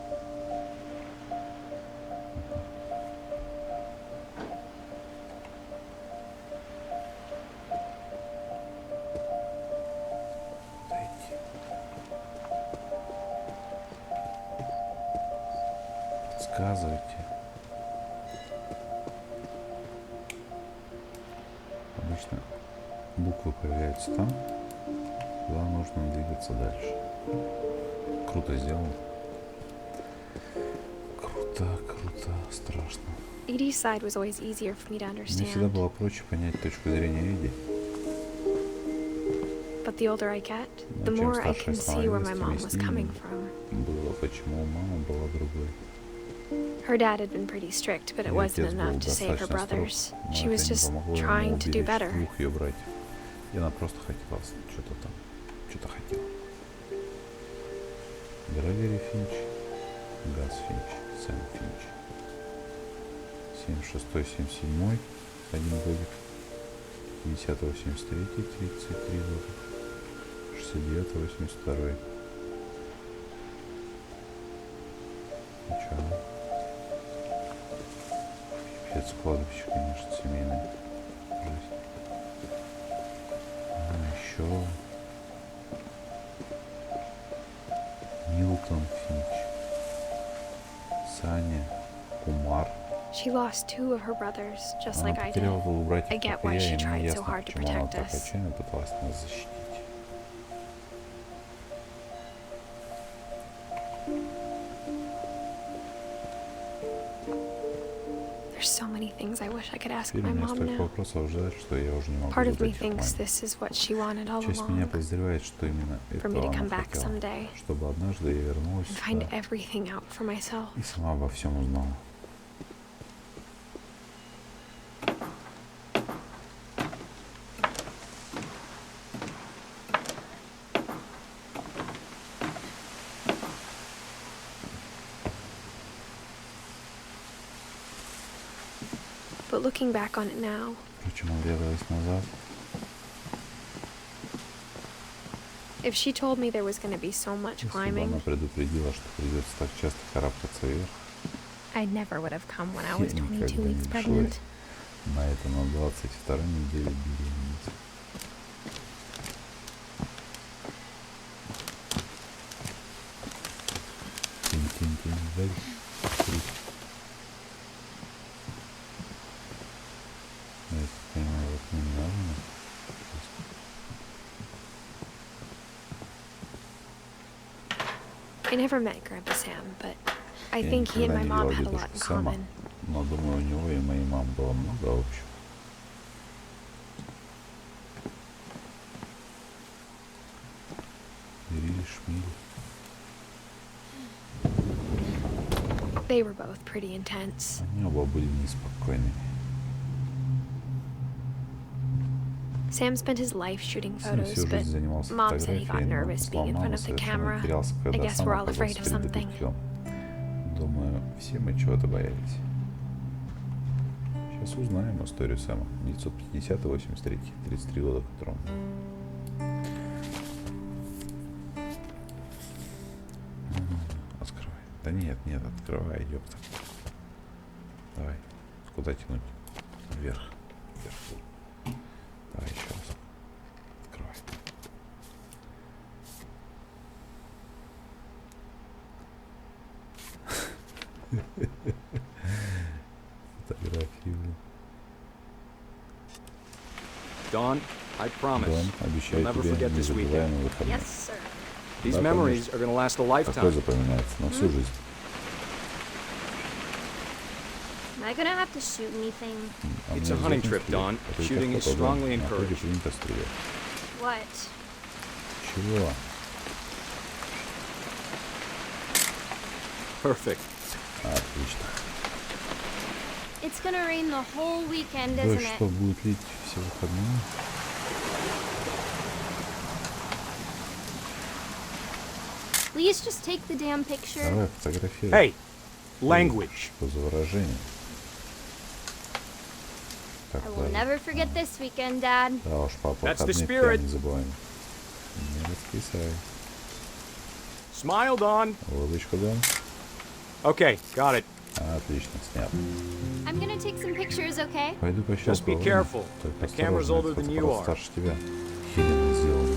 Подсказывайте. Обычно буквы появляются там, куда нужно двигаться дальше. Круто сделано. Круто, страшно. Edie's side was always easier for me to Мне всегда understand. было проще понять точку зрения Эдди. But the older I get, the Но чем more I старше can see where my mom was становилась, тем coming яснее from. было, почему мама была другой. Her dad had been pretty strict, but it Её wasn't отец был enough to save her достаточно строг, brothers. но She это was не just помогло ему trying to do уберечь better. двух её братьев. И она просто хотела что-то хотела. Грегори Финч, Газ Финч, Сэм Финч. 76-77, 1 годик. 50-83, 33 года. 69-82. Ничего. Пипец, кладбище, конечно, семейное. Жизнь. Еще. Милтон Финч. Саня. Кумар. She lost 2 of her brothers, just Она like I did. потеряла двух братьев, I get как и why я, she и мне tried so ясно, hard to почему она protect так us. отчаянно пыталась нас защитить. There's so many things I wish I could ask Теперь my у меня mom столько now. вопросов ожидать, что я уже не могу Part of me задать их thinks маме. this is what she wanted all Часть меня along. подозревает, что именно For me to этого come она back хотела, someday чтобы однажды я вернулась and find сюда everything out for myself. и сама обо всем узнала. But looking back on it now, Впрочем, оглядываясь назад, if she told me there was going to be so much если бы она climbing, предупредила, что придется так часто карабкаться вверх, I never would have come when I я was 22 никогда не weeks решилась pregnant. на это на 22-й неделе беременности. Тин-тин-тин, дальше. Крик. Я так понимаю, вот не надо. I never met Grandpa Sam, but I Я think he and никогда my не mom видела had a lot дедушку in Сэма, common. но думаю, у него и моей мамы было много общего. Риль, Шмиль. They were both pretty intense. Они оба были неспокойными. Sam spent his life shooting photos, but Mom said he got nervous being in front of the camera. I guess we're all afraid of something. Думаю, все мы чего-то боялись. Сейчас узнаем историю Сэма. 950-83, 33 года, которому. Открывай. Да нет, открывай, ёпта. Давай. Куда тянуть? Вверх. Давай еще раз. Открывай. Фотографии. Dawn, I promise. You'll never forget this weekend. Yes, sir. These memories are going to last a lifetime. Такое запоминается на всю жизнь. Am I gonna have to shoot anything? It's a hunting trip, Dawn. Shooting is strongly encouraged. What? Чего? Perfect. Отлично. It's gonna rain the whole weekend, isn't Дождь it? что, будет лить все выходные? Please just take the damn picture. Давай фотографируй. Hey, language. Что за выражение? I will never forget this weekend, Dad. Да уж, папа, выходные не забываем. Не раскисай. Smile, Dawn. Улыбочку, Дон. Okay, got it. Отлично, снят. I'm gonna take some pictures, okay? Пойду пощелкаю. Just be careful. The camera's older than you are. Старше тебя. Хелена сделала.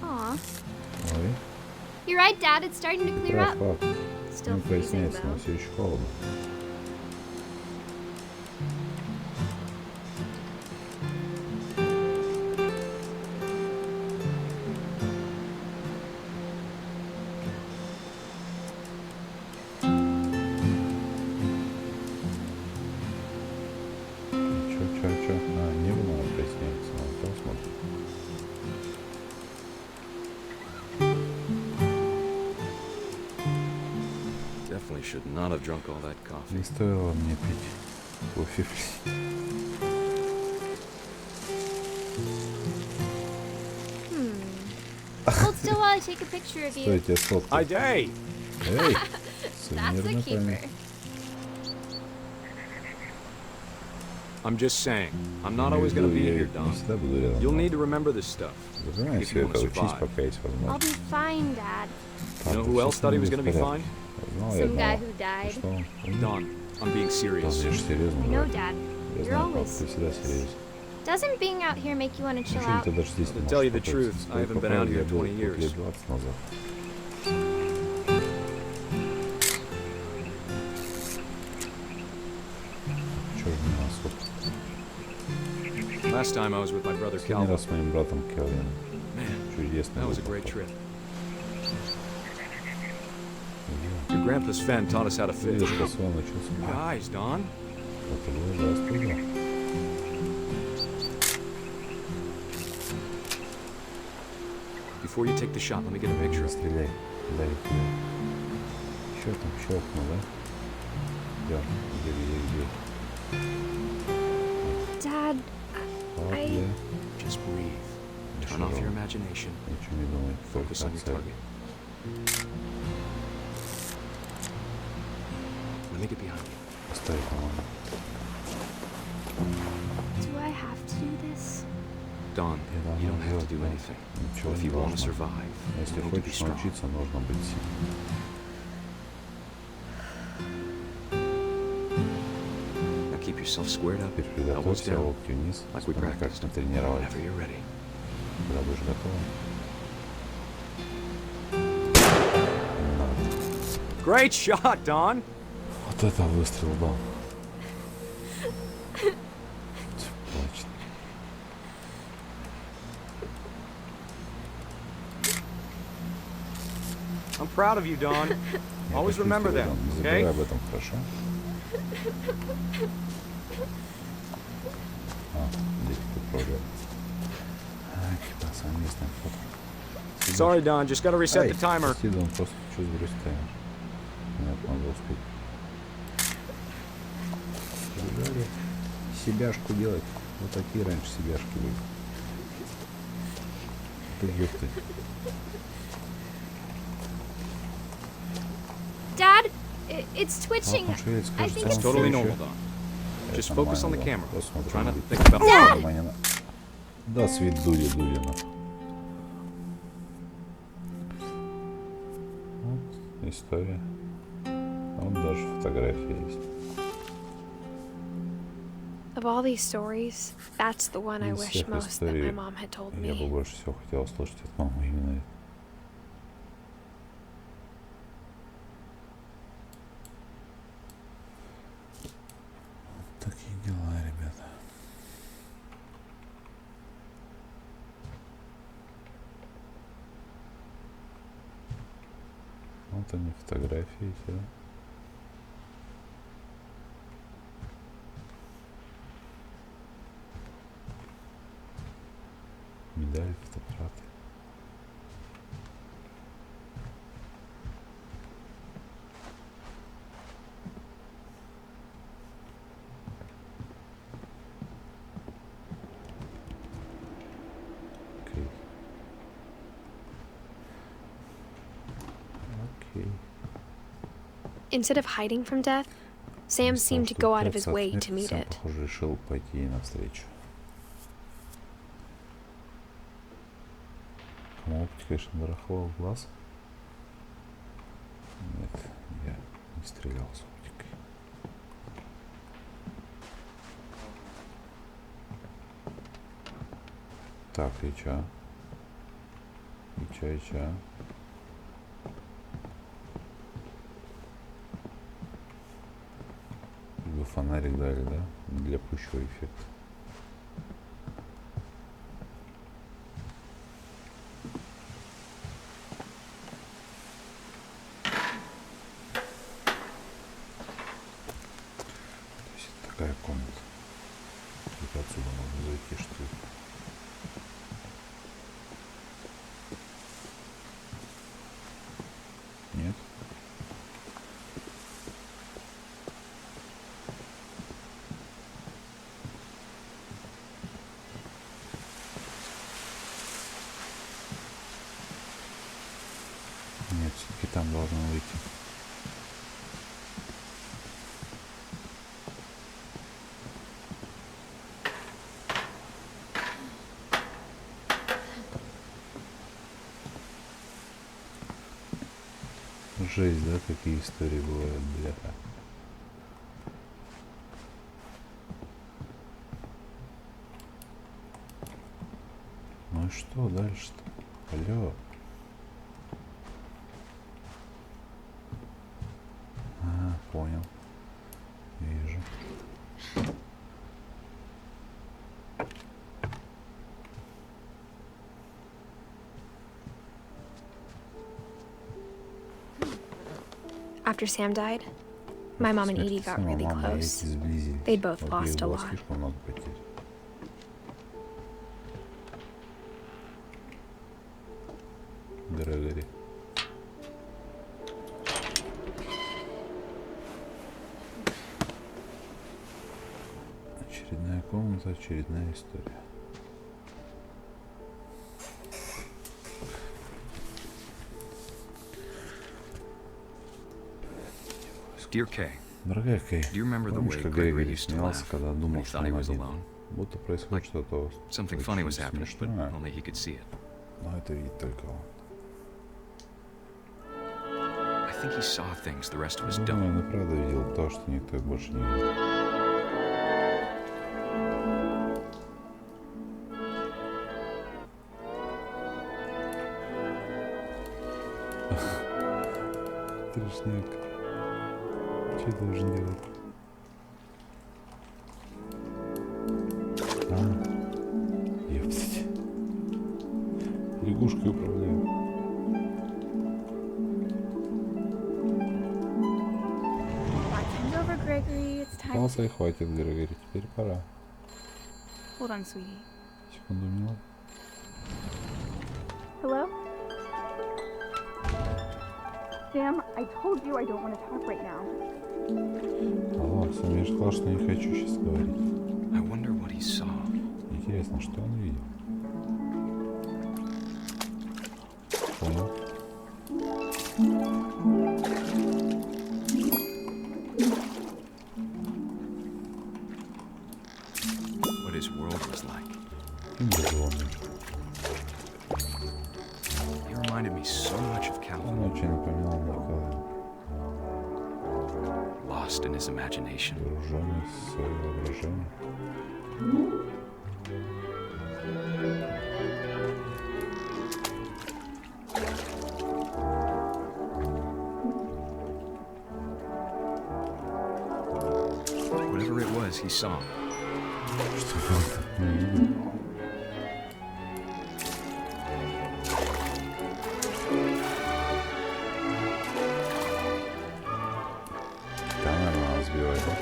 Aw. Ой. You're right, Dad. It's starting to clear up. Still Не freezing, проясняется, но though. все еще холодно. Чё? Небо надо проясняется, надо посмотреть. Definitely should not have drunk all that coffee. Не стоило мне пить кофе. Hold still while I take a picture of you. Стойте, сфоткай. Эй! Эй! That's a keeper. I'm just saying, I'm not always going to be here, Don. You'll need to remember this stuff if you want to survive. I'll be fine, Dad. You know who else thought he was going to be fine? Some guy who died. Don, I'm being serious. I know, Dad. You're always serious. Doesn't being out here make you want to chill out? To tell you the truth, I haven't been out here 20 years. Last time I was with my brother Calvin. Man, that was a great trip. Your grandpa's Fen taught us how to fish. Your eyes, Don. Before you take the shot, let me get a picture of it. Стреляй. Что там, щелкнул, да? Где? Dad, Just breathe. Turn off your imagination. Ничего не думай. Focus on your target. Let me get behind you. Оставь, по-моему. Do I have to do this? Don, you don't have to do anything. Ничего If не you want to должно. survive, Если you need to be хочешь strong. научиться, нужно быть сильным. Now keep yourself squared up, Теперь elbows приготовься, down, локти вниз, like we вспомни, как practiced. мы тренировали. Whenever you're ready. Когда будешь готова. Great shot, Don. Вот это выстрел был. Точно. I'm proud of you, Don. Always remember that, Не okay? забывай об этом, хорошо? Здесь попробуем. Совместное фото. Sorry, Don. Just gotta reset the timer. Прости, Дон, просто что сбросить таймер. Нет, надо успеть. Гарри себяшку делать. Вот такие раньше себяшки были. Ты ёпты. Dad, it's twitching. I think it's totally normal, Don. Just focus on the camera. Try not to think about Dad! Да, свет дуди, Дудина. Вот история. Вон даже фотография есть. Of all these stories, that's the one I wish most that my mom had told me. Я бы больше всего хотел услышать от мамы именно это. Вот такие дела, ребята. Вот они фотографии эти, да? Медали, фотоаппараты. Окей. Окей. Instead of hiding from death, Sam seemed to go out of his way to meet it. Похоже, решил пойти ей навстречу. Оптика, конечно, барахло в глаз. Нет, я не стрелял с оптикой. Так, и чё? И чё? Вы фонарик дали, да? Для пущего эффекта. Такая комната. Только отсюда можно зайти, что ли? Нет? Нет, все-таки там должно выйти. Жесть, да, какие истории бывают, бляха. Ну и что дальше-то? Алло. А, понял. Вижу. After Sam died, my mom and Edie got really close. They'd both lost a lot. Грегори. Очередная комната, очередная история. Dear Kay, Дорогая Кей, do you remember the помнишь, way как Gregory Грегори used to смеялся, laugh когда when думал, he что thought he он was один? alone? Будто происходит что-то Something funny was happening, but смешное, only he could see it. но это видит только он. I think he saw things the rest of us Думаю, don't. он и правда видел то, что никто больше не видел. Трешняк. Что должен делать? Ёптать. Лягушкой управляю. Пался и хватит, Грегори. Теперь пора. Hold on, sweetie. Секунду, милый. Hello? Sam, I told you I don't want to talk right now. Алло, Сам, я же сказал, что не хочу сейчас говорить. I wonder what he saw. Интересно, что он видел? Понял? What his world was like. He reminded me so much of Calvin. Он очень напоминал Николая. Lost in his imagination. Погруженный в свое воображение. Whatever it was, he saw. Что он не видел? Камеру надо сбивать, да?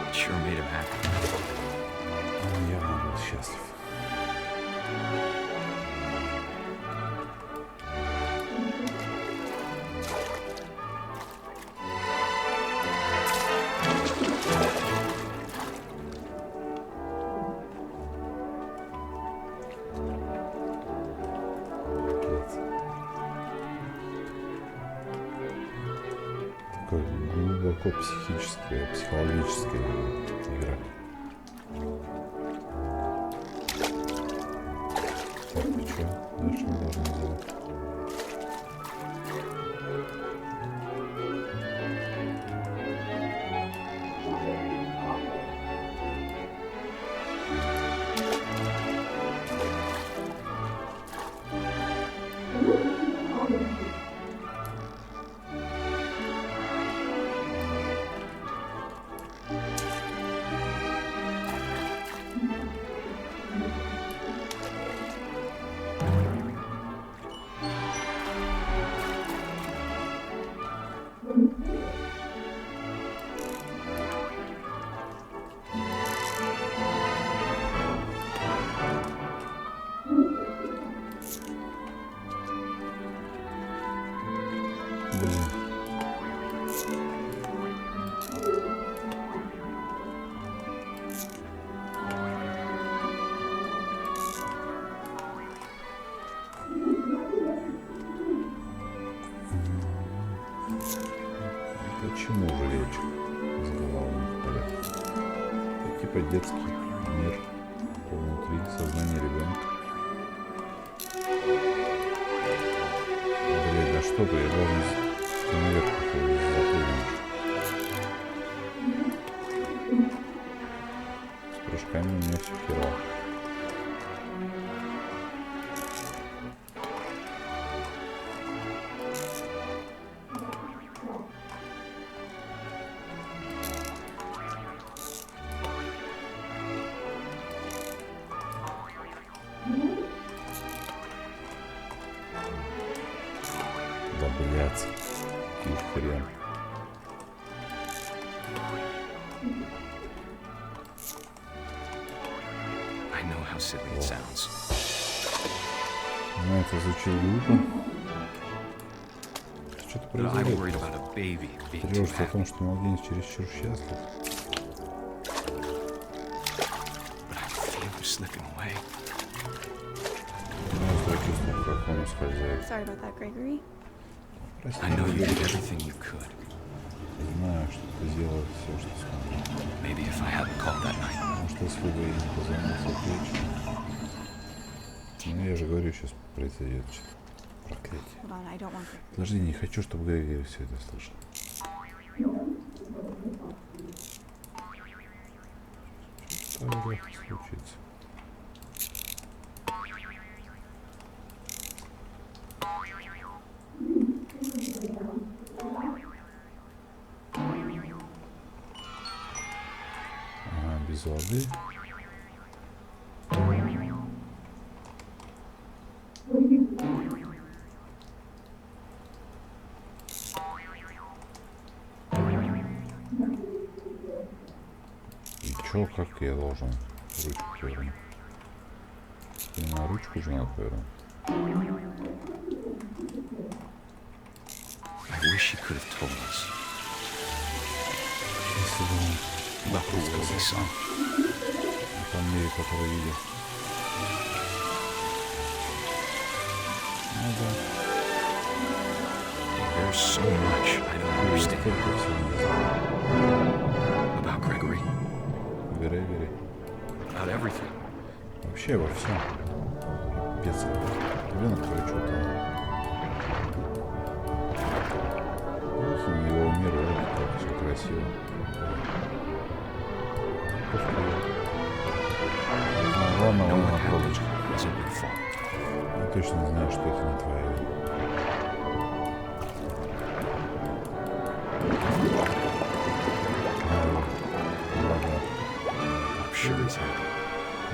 It sure made him happy. Он явно был счастлив. Такое глубоко психическая, психологическая игра. Так, и что? Дальше мы должны сделать. Почему же речь? Задавал Николя. Это типа детский мир внутри сознания ребенка. Блин, да что ты, я должен наверх запрыгнуть. С прыжками у меня все херово. Да блядь, какие хрен. I know how silly it sounds. Ну, это звучит глупо. Что-то произойдет. Тревожится о том, что младенец чересчур счастлив. Sorry about that, Gregory. I know you did everything you could. Знаю, что ты сделал все, что смог. Maybe if I hadn't called that night. Может, если бы я не позвонил вечером. Ну, я же говорю, сейчас произойдет что-то. Проклятие. Подожди, не хочу, чтобы Грегори все это слышал. Что случится? Ага, без воды. И чё, как я должен Ручку поверну. На ручку же надо повернуть. I wish he could have told us. Если бы он about the world he saw. В том мире, который видел. Ну да. There's so much I don't understand about Gregory. Грегори. About everything. Вообще во всем. Пипец. Ребенок, который что-то. Его мир, как все красиво. Ладно, он на пробочке. Я точно знаю, что это не твоя вина.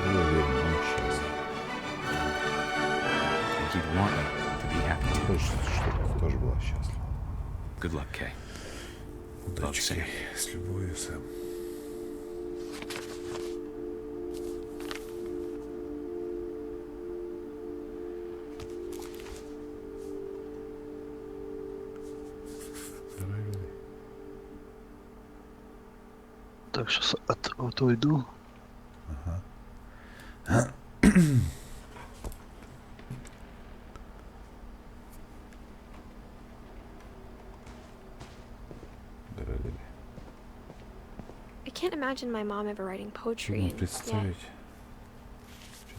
Я уверен, он счастлив. Хочешь, чтобы ты тоже была счастлива. Good luck, Kay. Удачи, Кей. С любовью, Сэм. Так, сейчас отойду. Ага. I can't imagine my mom ever writing poetry. Представить.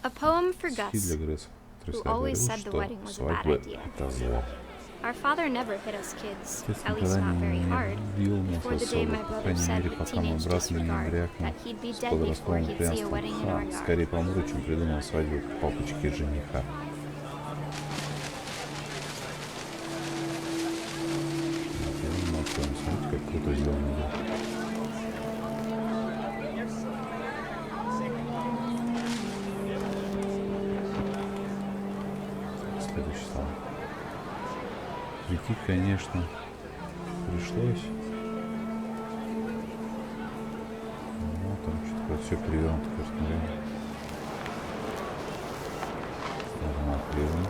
A poem for Стих Gus, для Гресса. who always said the wedding was a bad свадьба idea. это зло. Our father never hit us kids, Отец at least никогда not very hard, не бил нас before the day особо, my по brother крайней said мере, with пока мой teenage брат мне не disregard брякнул that he'd be с dead before подростковым he'd see a пьянством. wedding in our yard. Скорее помру, чем придумал свадьбу папочки и жениха. Смотрите, как круто сделано. Следующий слайд. Прийти, конечно, пришлось. Ну, там что-то все перевернуто, кажется, наверное. Нажимаю перевернуть.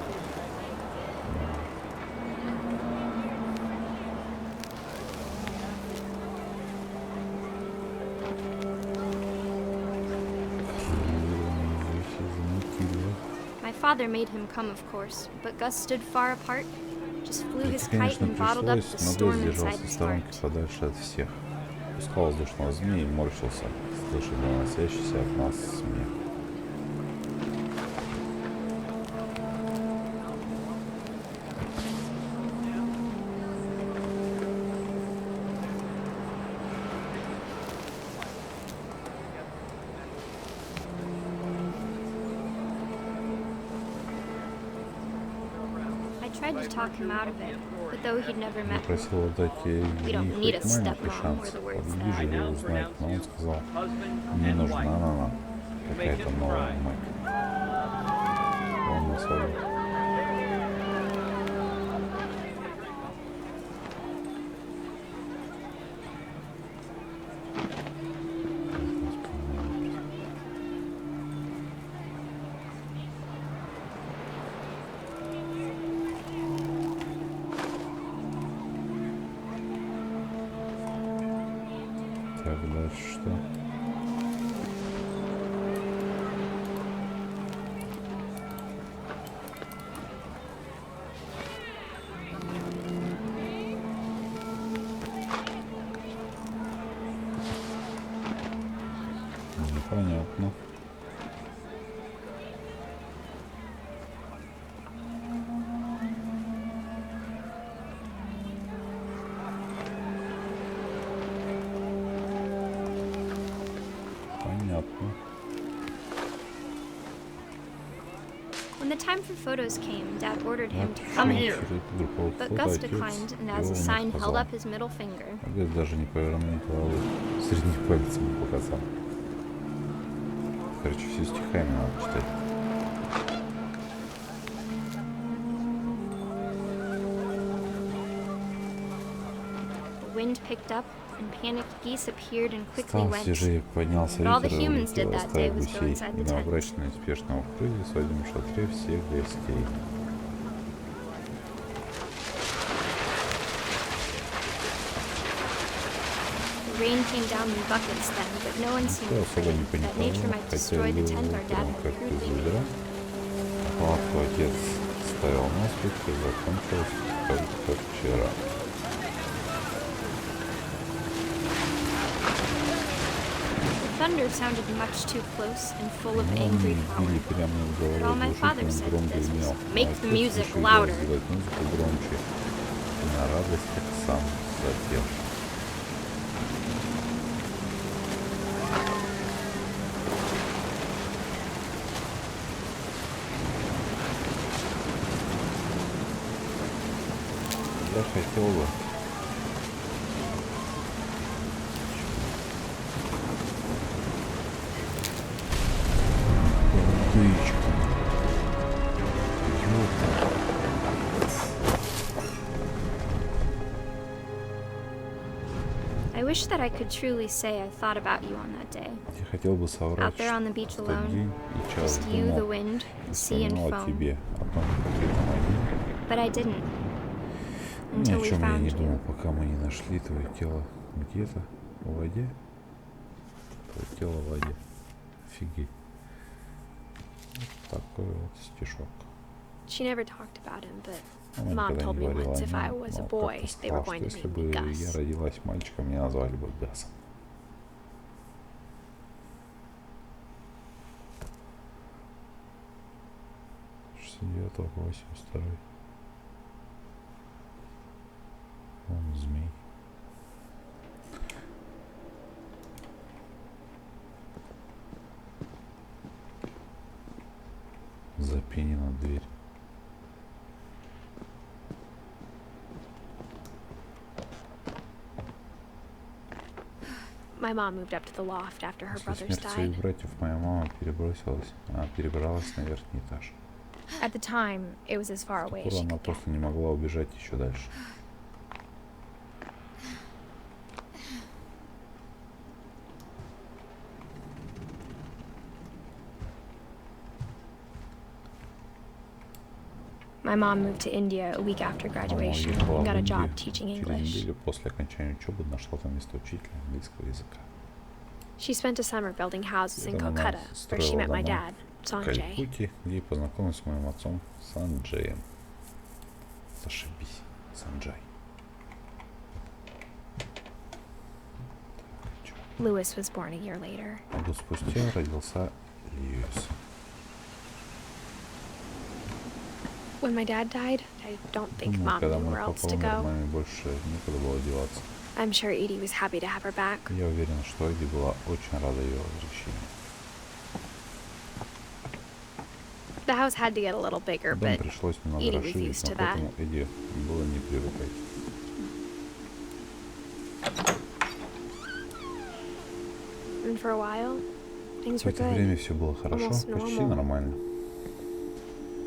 My father made him come, of course, but Gus stood far apart, just flew his kite Конечно, and bottled up the пришлось, но storm Gus inside держался в his сторонке heart. подальше от всех. Пускал воздушного змея и морщился, слыша доносящийся от нас смех. I tried to talk him out of it, but though he'd never Я met me, просил дать ей we don't need a хоть маленький stepmom, шанс. were the words Погляди that же его узнать, но он сказал, мне нужна она, какая-то новая мать. Он на свадьбу. Так, дальше что? Непонятно. Понятно. when the time for photos came, Dad ordered him to come here, but Gus declined and as a sign held up his middle finger. Gus даже не повернул головы, средний палец ему показал. Короче, все стихами надо читать. The wind picked up, and panicked geese appeared and quickly Стал went. свежее, поднялся But all the ветер, и humans did улетела that стая day was go гусей. inside И the tent. новобрачные спешно укрыли в своем шатре всех гостей. The rain came down in buckets then, but no one seemed afraid that nature might destroy the tent our dad had crudely made. Палатку отец ставил наспех, и закончилось только вчера. The thunder sounded much too close and full of angry power. But all my father said to this was, "Make the music louder." Музыку громче. И на радостях сам запел. Я хотел бы. I wish that I could truly say I thought about you on that day. Я хотел бы соврать, Out there on the beach что alone, день и час just you, the думал wind, и the sea and вспоминал о foam. тебе, о том конкретном одни. But I didn't. Ни Until о we чем я не found думал, you. пока мы не нашли твое тело где-то в воде. Твое тело в воде. Офигеть. Вот такой вот стишок. She never talked about him, but Она Mom никогда told не me говорила once о if I нем, was a но boy, как-то they were сказала, что going to если name бы me я Gus. родилась мальчиком, меня назвали бы Гасом. Девятого по 82. Он змей. Запенена дверь. My mom moved up to the loft after her После brothers смерти своих died. братьев моя мама перебралась на верхний этаж. At the time, it was as far away as Скоро she она could get. просто не могла убежать еще дальше. My mom moved to India a week after Мама graduation уехала and в got a Индию. job teaching Через English. неделю после окончания учебы нашла там место учителя английского языка. She spent a summer building houses in Летом она Calcutta, where she строила met my дома dad, в Sanjay. Калькутте, где познакомилась с моим отцом Санджеем. Зашибись, Санджай. Lewis was born a year later. А год спустя родился Льюис. When my dad died, I don't think Думаю, Mom когда knew мой where else папа to умер, go. маме больше некуда было деваться. I'm sure Edie was happy to have her back. Я уверен, что Эдди была очень рада ее возвращению. The house had to get a little bigger, Дом but пришлось немного Edie was расширить, used но to к that. этому Эдди было не привыкать. And for a while, things В were это время good, все было хорошо, Almost почти normal. нормально,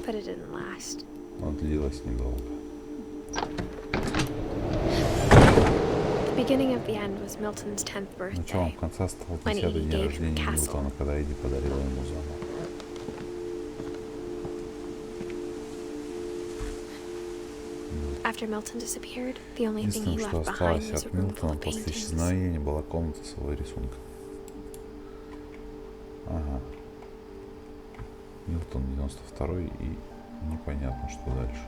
but it didn't last. но длилось недолго. The beginning of the end was Milton's 10th Началом birthday. конца стал when 10-й Edie день gave him рождения Castle. Милтона, когда Эдди подарила ему замок. After Milton disappeared, the only thing he Единственное, что left behind осталось was a от room full Милтона of после paintings. исчезновения была комната с его рисунком. Ага. Милтон 92-й и непонятно, что дальше.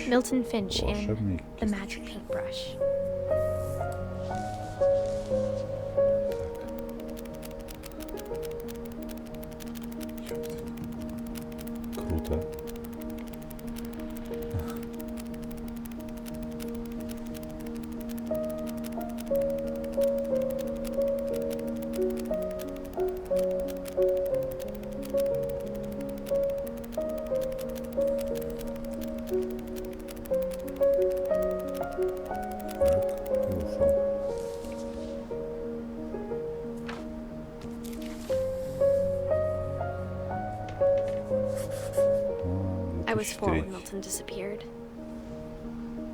Milton Finch in Волшебный The Magic Paintbrush. Круто. was 4 when Milton disappeared.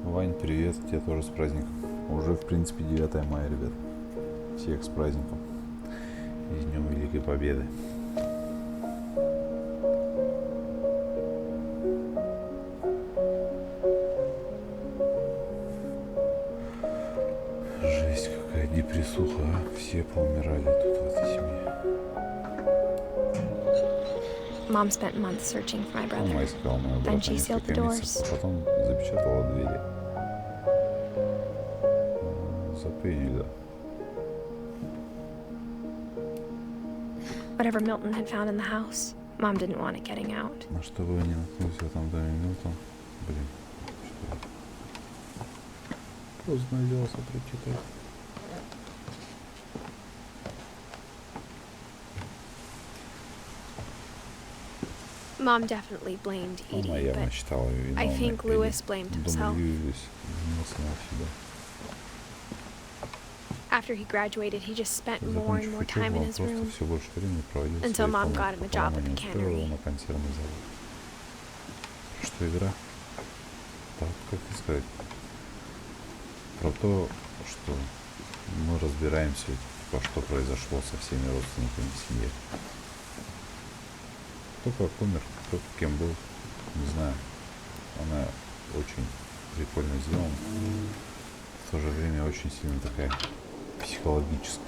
Вань, привет, тебя тоже с праздником. Уже, в принципе, 9 мая, ребят. Всех с праздником. И с Днем Великой Победы. Жесть, какая депрессуха, а? Все поумирали тут в этой семье. Mom spent months searching for my brother. Мама искала моего брата несколько месяцев, а потом запечатала двери. Запрыгнули, да. Whatever Milton had found in the house, Mom didn't want it getting out. На что бы вы не наткнулись в этом доме Милтон? Блин, что это? Поздно взялся прочитать. Mom definitely blamed Edie, but I think Lewis blamed himself. After he graduated, he just spent more and more time in his room until Mom got him a job at the cannery. Что игра? Так, как сказать? Про то, что мы разбираемся, типа, что произошло со всеми родственниками в семье. Кто как умер, кто кем был, не знаю. Она очень прикольно сделана. В то же время очень сильно такая психологическая.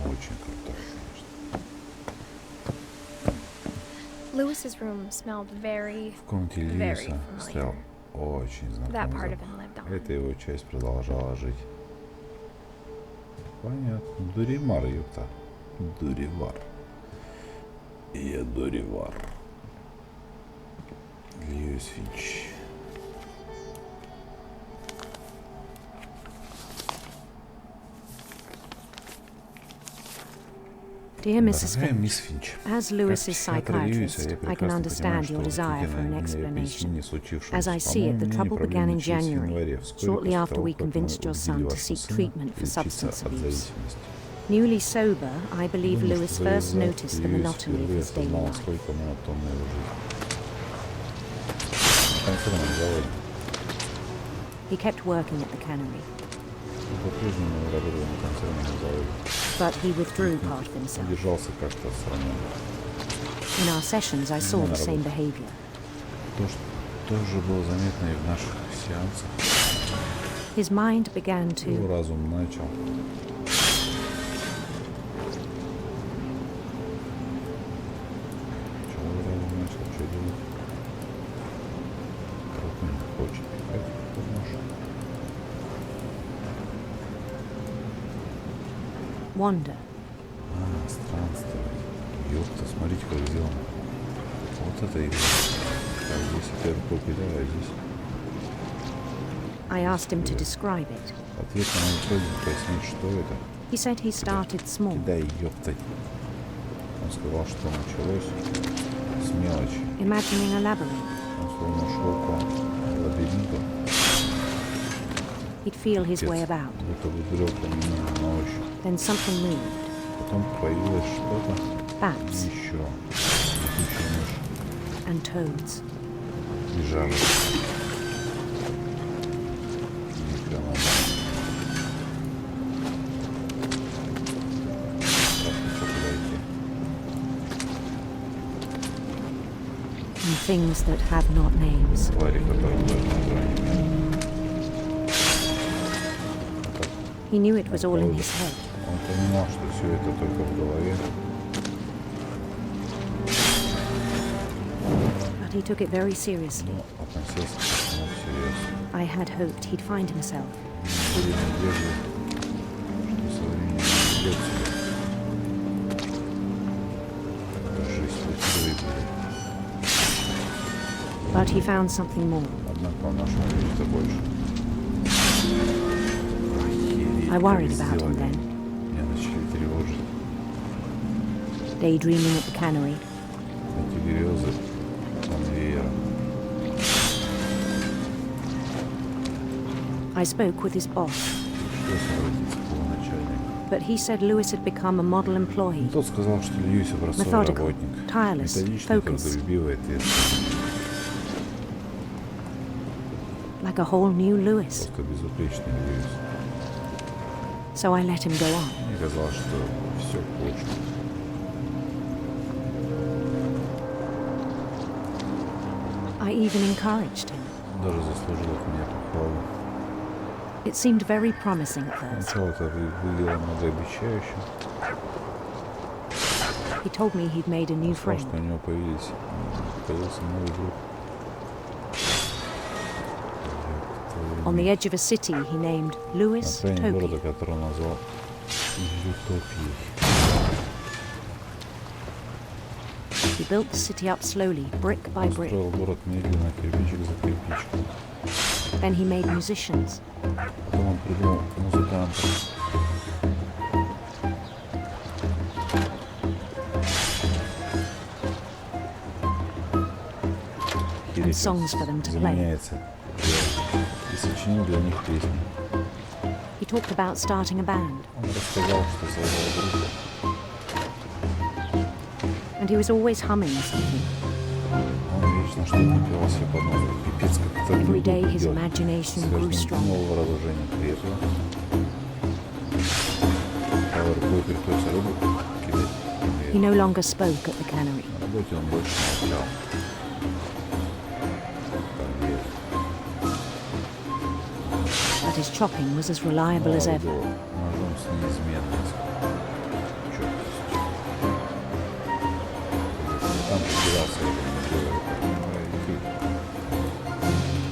Очень круто. Lewis's room smelled very, в комнате Льюиса стоял очень знакомый запах. Эта его часть продолжала жить. Понятно. Дуримар, ёпта. Дуривар. Я Дуривар. Льюис Финч. Dear Mrs. Finch, as Lewis's psychiatrist, I can understand your desire for an explanation. As I see it, the trouble began in January, shortly after we convinced your son to seek treatment for substance abuse. Newly sober, I believe Lewis first noticed the monotony of his daily life. He kept working at the cannery. But he withdrew part of himself. In our sessions, I saw the same behavior. His mind began to... wander. Странствовать. Ёпта, смотрите, как сделано. Вот это игра. Так, здесь это рукой кидаю, а здесь... I asked him to describe it. Ответ на мой просьбу пояснить, что это. He said he started small. Кидай, ёпта. Он сказал, что началось с мелочи. Imagining a labyrinth. Он словно шел по лабиринту. He'd feel his way about. Будто бы брел по нему на ощупь. Then something moved. Потом появилось что-то. Bats. Еще. And toads. И жары. And things that have not names. He knew it was all in his head. Он понимал, что все это только в голове. But he took it very seriously. Но относился к этому всерьез. I had hoped he'd find himself. Были надежды, что со временем найдет себя. Жизнь выкидывает. But he found something more. Однако он нашел нечто больше. I worried about him then. Меня начали тревожить. Daydreaming at the cannery. Эти грезы конвейера. I spoke with his boss. Пришлось обратиться к его начальнику. But he said Lewis had become a model employee. Тот сказал, что Льюис образцовый работник. Методичный, трудолюбивый, ответственный. Like a whole new Lewis. Просто безупречный Льюис. So I let him go on. Мне казалось, что все к лучшему. I even encouraged him. Даже заслужил от меня похвалу. It seemed very promising at first. Сначала это выглядело многообещающе. He told me he'd made a new friend. Что у него появился новый друг. On the edge of a city he named Lewis Tokyo. Города, который он назвал Утопией. He built the city up slowly, brick by brick. Строил город медленно, кирпичик за кирпичиком. Then he made musicians. Потом он придумал музыкантов. And songs for them to play. И сочинил для них песни. He talked about starting a band. Он рассказал, что создал группу. And he was always humming something. Он вечно что-то напевал себе под нос. Пипец, как это Every day his imagination grew stronger. Нового вооружения крепло. Правой рукой приходится рыбу кидать. He no longer spoke at the cannery. На работе он больше молчал. But his chopping was as reliable as ever. Ножом с неизменностью.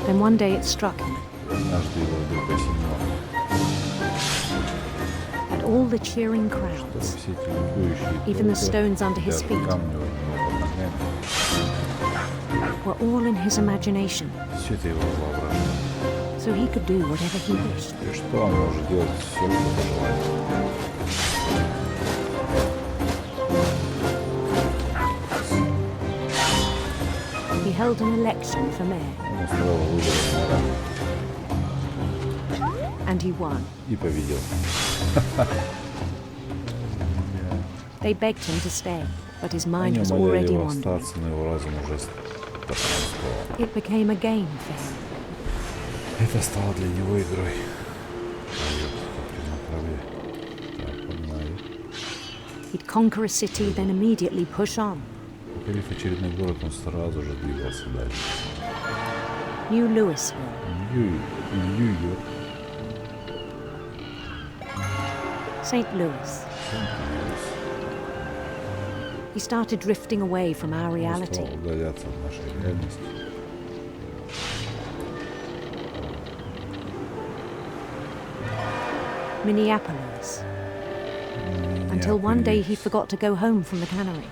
Then one day it struck him. And all the cheering crowds, even the stones under his feet, were all in his imagination. So he could do whatever he wished. He held an election for mayor. And he won. They begged him to stay, but his mind was already wandering. It became a game for him. Это стало для него игрой. He'd conquer a city, then immediately push on. Покорив очередной город, он сразу же двигался дальше. New Louisville. Нью-Йорк. St. Louis. He started drifting away from our reality. Удаляться от нашей реальности. Minneapolis. Until one day he forgot to go home from the cannery.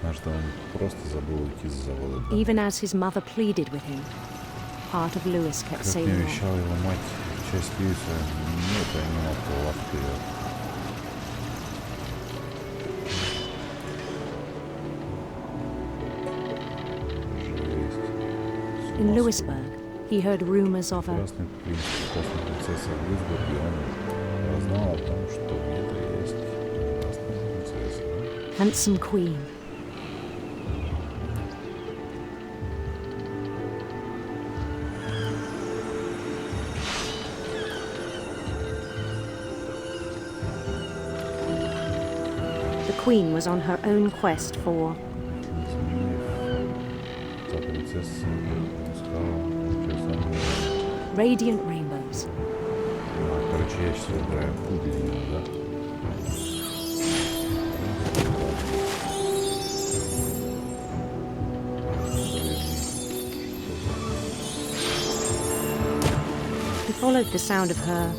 Even as his mother pleaded with him, part of Lewis kept sailing on. In Lewisburg, he heard rumors of a handsome queen. The queen was on her own quest for radiant rainbows. He followed the sound of her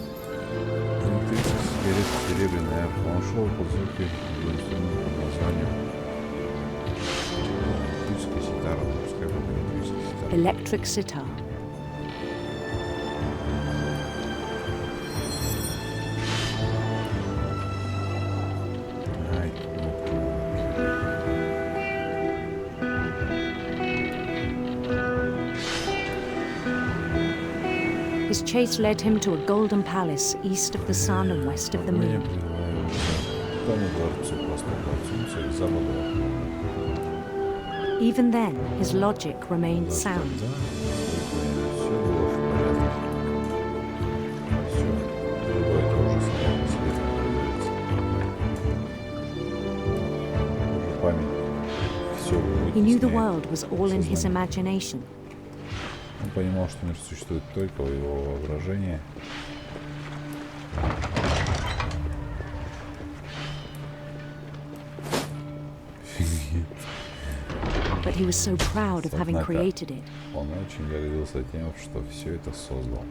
electric sitar. His chase led him to a golden palace east of the sun and west of the moon. Even then, his logic remained sound. He knew the world was all in his imagination. Он понимал, что мир существует только в его воображении. But he was so proud of having created it. Он очень гордился тем, что все это создал.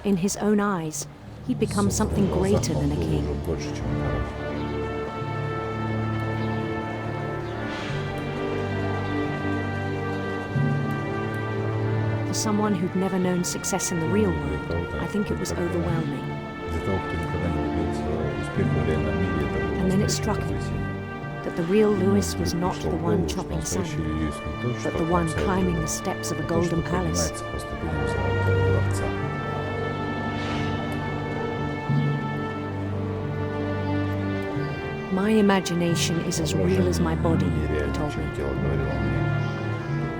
In his own eyes, he'd become something greater than a king. For someone who'd never known success in the real world, I think it was overwhelming. And then it struck him that the real Lewis was not the one chopping sand, but the one climbing the steps of a golden palace. My imagination is as real as my body, he told me.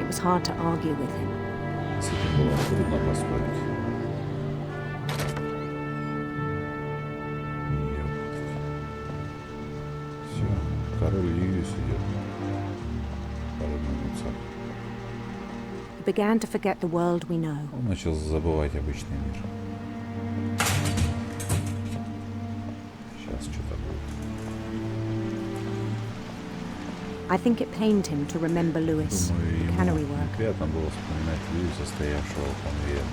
It was hard to argue with him. He began to forget the world we know. Он начал забывать обычный мир. Сейчас что-то будет. I think it pained him to remember Lewis, the cannery work. Приятно было вспоминать Льюиса, стоявшего у конвейера.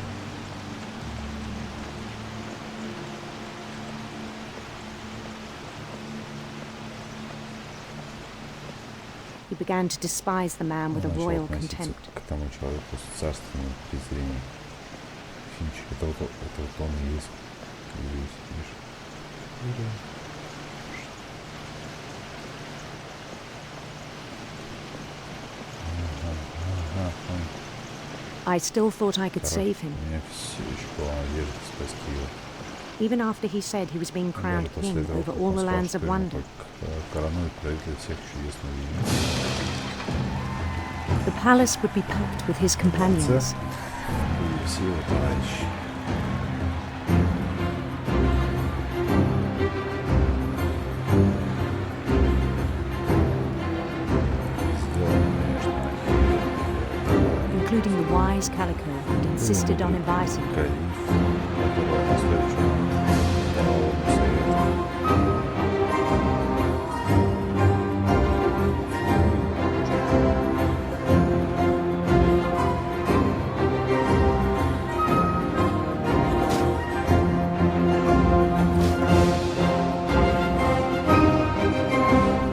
He began to despise the man with a royal contempt. К тому человеку с царственным презрением. Финч, это вот он и есть. Льюис, видишь? I still thought I could save him. Even after he said he was being crowned king over all the lands of wonder. The palace would be packed with his companions. Including the wise Calico who'd insisted on advising him.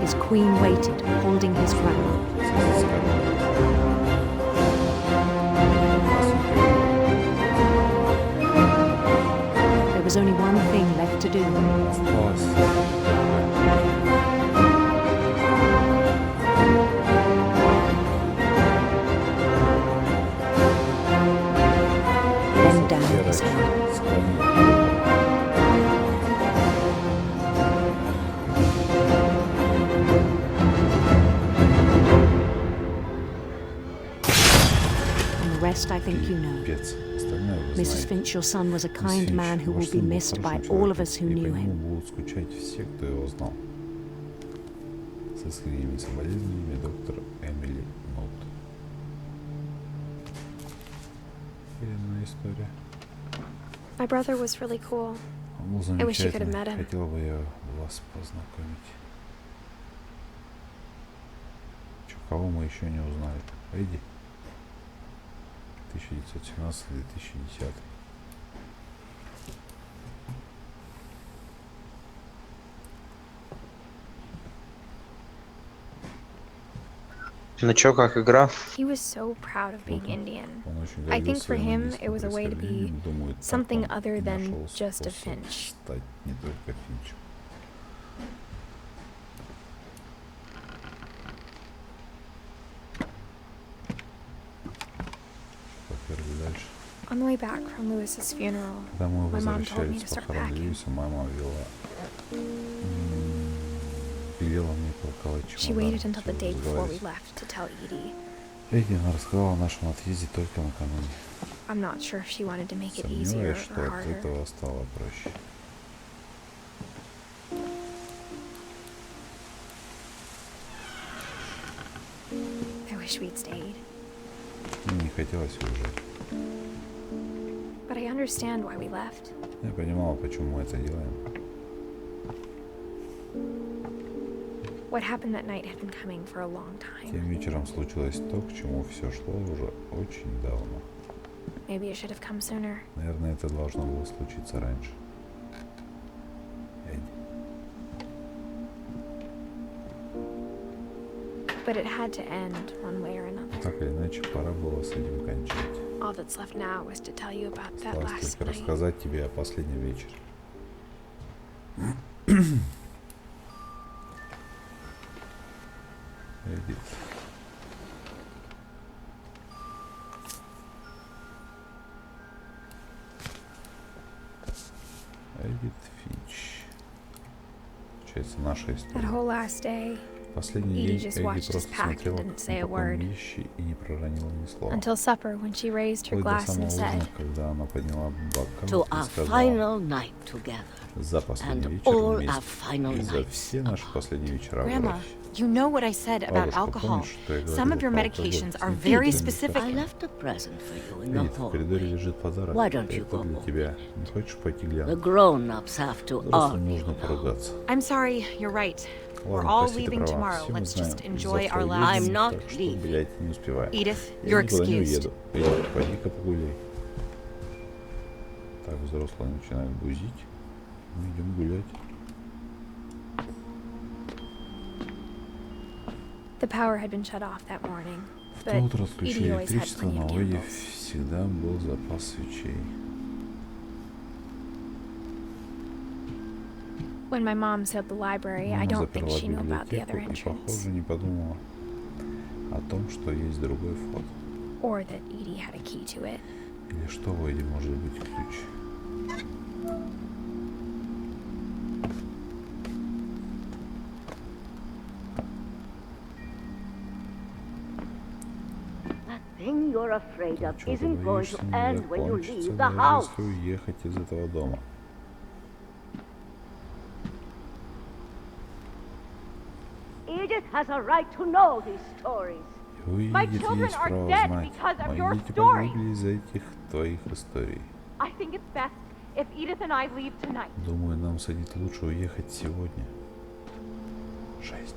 His queen waited, holding his crown. There was only one thing left to do. Bend down his head. And the rest I think you know. Mrs. Finch, your son was a kind man who will be missed by all of us who knew him. С искренними соболезнованиями, доктор Эмили Нот. Длинная история. My brother was really cool. Он был замечательный. Хотела бы я вас познакомить. Кого мы еще не узнали? Эдди. 1917-2010. Ну чё, как игра? He was so proud of being Indian. I think for him it was a way to be something other than just a Finch. On the way back from Lewis's funeral, Когда мы my mom told me возвращались to с start похорон packing. Льюиса, мама велела мне упаковать She waited чемодан. until the day before we left to tell Edie. Эдди рассказала о нашем отъезде только накануне. I'm not sure if she wanted to make it easier Сомневаюсь, or что от harder. этого стало проще. I wish we'd stayed. Мне не хотелось уезжать. But I understand why we left. Я понимала, почему мы это делаем. What happened that night had been coming for a long time. Тем вечером случилось то, к чему все шло уже очень давно. Maybe it should have come sooner. Наверное, это должно было случиться раньше. Эдди. But it had to end one way or another. Так или иначе, пора было с этим кончать. All that's left now is to tell you about that Осталось last только night. рассказать тебе о последнем вечере. Edith. Edith Finch. Получается, наша That история. whole last day, Последний Edie день just Эдди watched us просто pack and смотрела, didn't say a как мы пакуем word. вещи и не проронила ни слова. until supper when she raised her Вплоть до glass самого and ужина, said, когда она подняла бокал To и our сказала: final night together за последний and вечер all our вместе final и за nights все наши последние вечера Grandma, вместе. you know what I said about Бабушка, alcohol. помнишь, что я Some of говорила your про medications are алкоголь? very Ты не specific. I left a present for you in the Видит, в коридоре hallway. лежит подарок. Why don't you Это go для over тебя. Не хочешь пойти The глянуть? grown-ups have to Взрослым argue нужно now. поругаться. I'm sorry, you're right. We're Ладно, all прости, ты leaving права. tomorrow. Все мы Let's знаем. just И enjoy завтра our уедем, lives. I'm not так что, leaving. блядь, не успеваем. Edith, Я you're никуда не excused. уеду. Edith, пойди-ка погуляй. Так, взрослые начинают бузить. Мы идем гулять. the power had been shut off that morning, В то but утро Edie отключили always had электричество, plenty of но у Эдди candles. всегда был запас свечей. When my mom sealed the library, I Она don't think заперла she knew about the other библиотеку и, entrance, похоже, не подумала о том, что есть другой вход. or that Edie had a key to it. Или что у Эдди может быть ключ. That thing you're afraid of Чего ты isn't going to боишься, не end when you закончится, leave the даже house. если уехать из этого дома. Edith has a right to know these stories. И у My Эдит children есть are право dead знать. because of Мои your дети story. погибли из-за этих твоих историй. I think it's best if Edith and I leave tonight. Думаю, нам с Эдит лучше уехать сегодня. 6.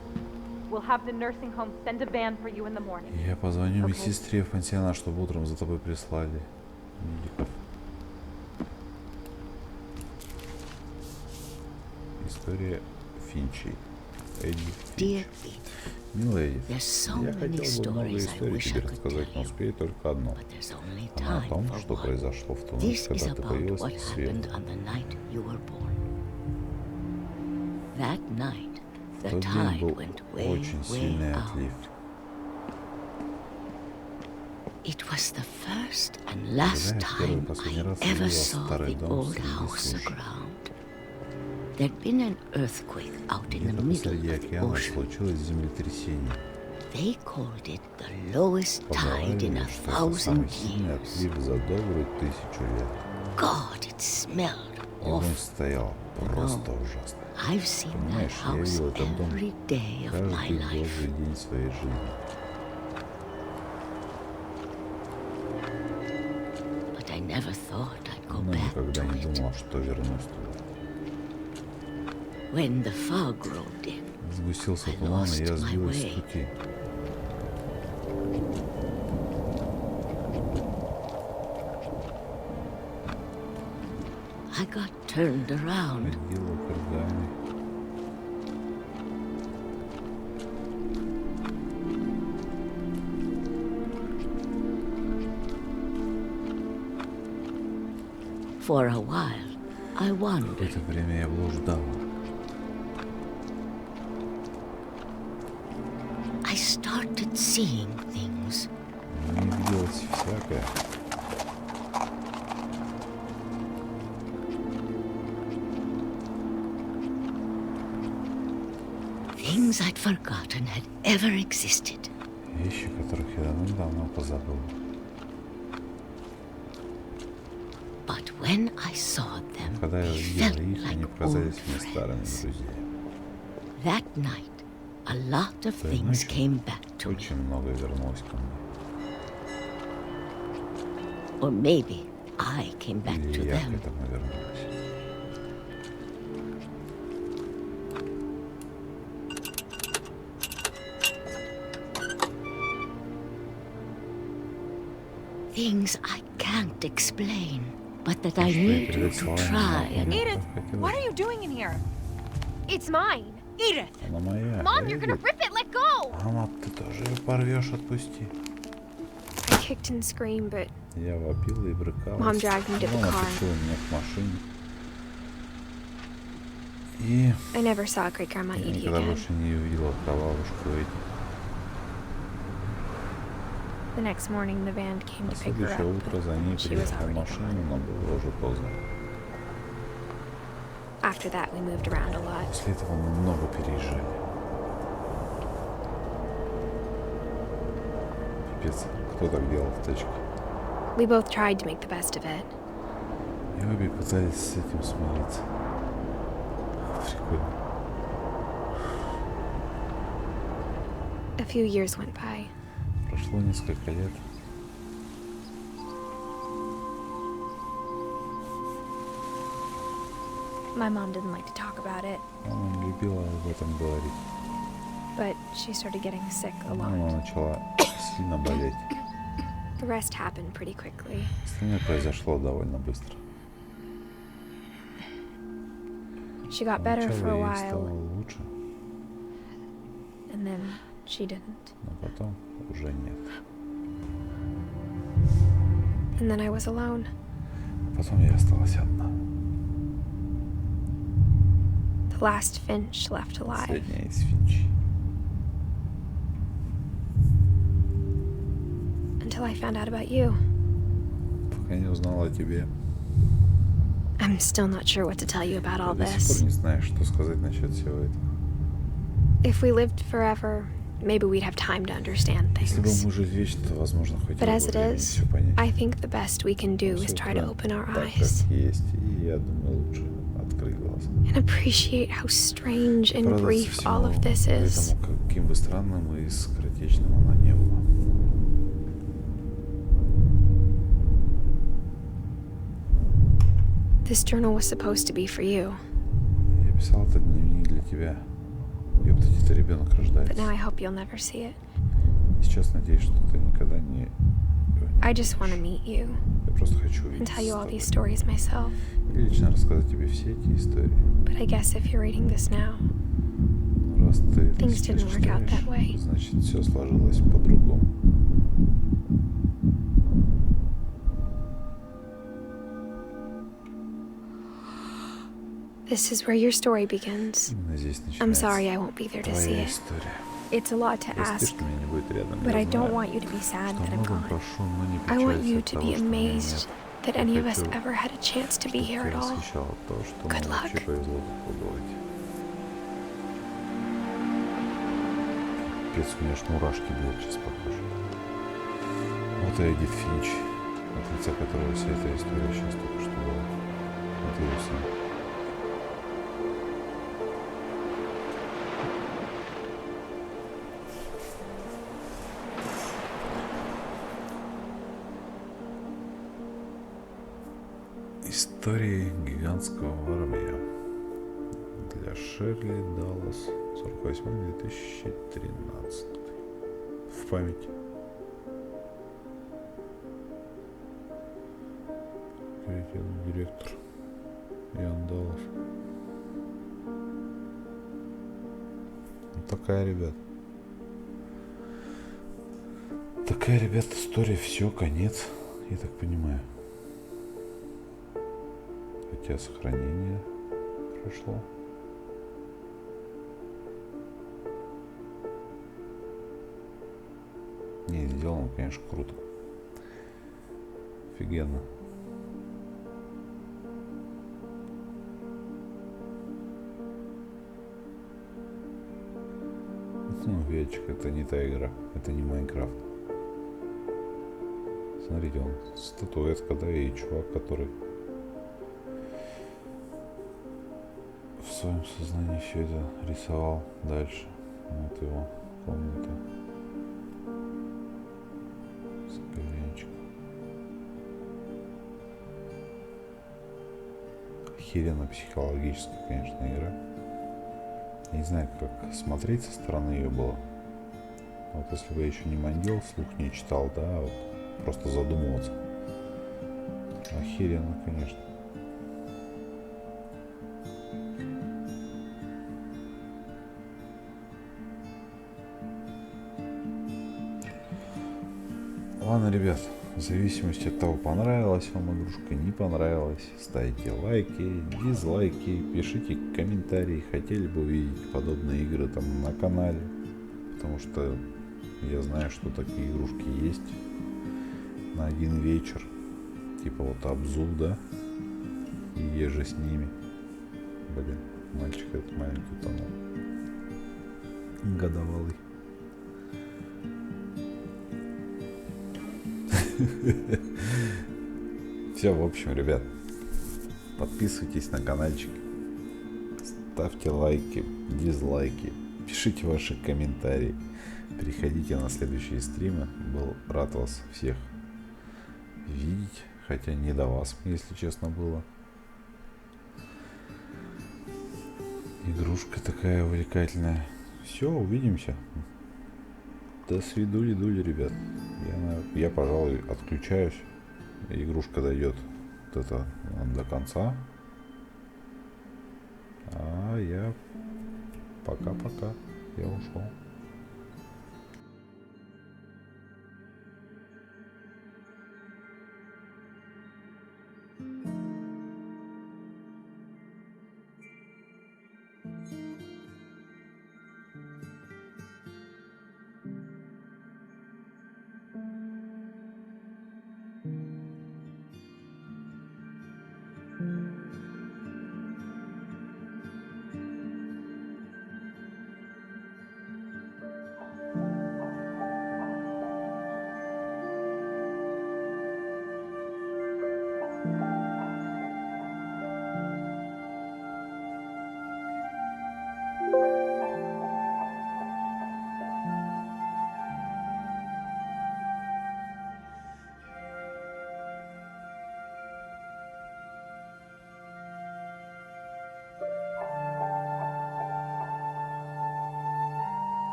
We'll have the nursing home send a van for you in the morning. Я позвоню медсестре в пансионат, чтобы утром за тобой прислали медиков. История Финчей. Эдди Финч. Милая Эдит, я хотел бы много историй тебе рассказать, но успею только одну. Она о том, что произошло в ту ночь, когда ты появилась на свет. В тот день был очень сильный отлив. It was the first and last time I ever saw the old house aground. There'd been an earthquake out in the Где-то middle посреди of the океана ocean. случилось землетрясение. They called it the lowest tide in Поговорили, a что это 1,000 самый сильный years. отлив за добрую 1000 лет. God, it smelled И он awful. стоял просто ужасно. I've seen that Понимаешь, я house видел этот дом every day of my каждый life. божий день своей жизни. But I never thought I'd go Но back никогда to не it. думал, что вернусь туда. When the fog rolled in, Сгустился I туман, и lost я my сбилась с way. пути. I got turned around. Ходила кругами. For a while, I wondered. Какое-то время я блуждала. I started seeing things. Мне виделось всякое. things I'd forgotten had ever existed. Вещи, которых я давно позабыл. But when I saw them, Когда я they увидел felt их, они like показались old мне старыми friends. друзьями. That night, a lot of Той things ночью came back to me. очень многое вернулось ко мне. Or maybe I came back to Или я к them. этому вернулась. Things I can't explain, but that I need you to try and... Edith, what are you doing in here? It's mine. Edith! Она моя. Mom, you're gonna rip it! Let go! Мама, ты тоже ее порвешь, отпусти. I kicked and screamed, but Я вопила и брыкалась. Mom dragged me to the Мама car. тащила меня к машине. И I never saw Great Grandma я Edie никогда again. больше не увидела прабабушку Эдди. The next morning, the van came На to pick her следующее up. утро за ней She was приехала already машина, gone. но было уже поздно. After that, we moved around a lot. После этого мы много переезжали. Пипец, кто так делал в тачке? We both tried to make the best of it. И обе пытались с этим смириться. Прикольно. A few years went by. Прошло несколько лет. My mom didn't like to talk about it, Мама не любила об этом говорить. but she started getting sick a Она lot. начала сильно болеть. The rest happened pretty quickly. Остальное произошло довольно быстро. She got better for a Поначалу ей стало while, лучше, and then she didn't. но потом уже нет. And then I was alone. Потом я осталась одна. The last Finch left alive. Последняя из Финчей. Until I found out about you. Пока не узнала о тебе. I'm still not sure what to tell you about all До сих пор this. не знаю, что сказать насчет всего этого. If we lived forever, maybe we'd have time to understand Если бы things. мы жили вечно, то, возможно, хоть But as it времени is, все понять. I think the best we can do is try to open our Так, eyes как есть. И я думаю, лучше открыть глаза. and appreciate how strange and Порадоваться brief all of this всему is. этому, каким бы странным и скоротечным оно не было. This journal was supposed to be for you, Я писал этот дневник для тебя. Ёптать, это ребенок but рождается. now I hope you'll never see it. И сейчас надеюсь, что ты никогда не... I just want to meet you Я просто хочу and увидеть tell you all these с тобой. stories myself. И лично рассказать тебе все эти истории. But I guess if you're reading this now, Но раз ты это things сейчас didn't work out that way. читаешь, значит, все сложилось по-другому. This is where your story begins. Именно здесь I'm начинается sorry I won't be there to see твоя it. история. It's a lot to Прости, ask, что меня не будет рядом. but Я I don't знаю, want you to be sad что that I'm многом gone. прошу, но не I want печалься you от to того, be что меня amazed нет. that Я any of us хочу, ever had a chance to be чтобы here at тебя all. восхищало то, что Good нам вообще luck. повезло тут побывать. Пипец, у меня аж мурашки бьют сейчас похоже. Вот и Эдит Финч, от лица которого вся эта история сейчас только что была. Вот ее сын. Истории гигантского воробья. Для Шерли Даллас, 48-2013. В память. Креативный директор Ян Даллас. Вот такая, ребят. Такая, ребят, история. Все, конец. Я так понимаю. Хотя сохранение прошло. Не, сделано, конечно, круто. Офигенно. Ну, Вечик, это не та игра, это не Майнкрафт. Смотрите, он статуэтка, да, и чувак, который в своем сознании все это рисовал дальше. Вот его комната. Скамеечка. Охеренно психологическая, конечно, игра. Я не знаю, как смотреть со стороны ее было. Вот если бы я еще не мандил, вслух не читал, да, вот просто задумываться. Охеренно, конечно. Ладно, ребят, в зависимости от того, понравилась вам игрушка, не понравилась, ставите лайки, дизлайки, пишите комментарии, хотели бы увидеть подобные игры там на канале, потому что я знаю, что такие игрушки есть на один вечер, типа вот обзор, да, и еже с ними. Блин, мальчик этот маленький тонул, годовалый. Все, в общем, ребят, подписывайтесь на каналчик, ставьте лайки, дизлайки, пишите ваши комментарии, переходите на следующие стримы. Был рад вас всех видеть, хотя не до вас, если честно, было. Игрушка такая увлекательная. Все, увидимся. До свидули-дули, ребят. Я, пожалуй, отключаюсь. Игрушка дойдет вот это до конца. А я пока-пока. Я ушел.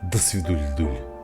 До свидули-дули.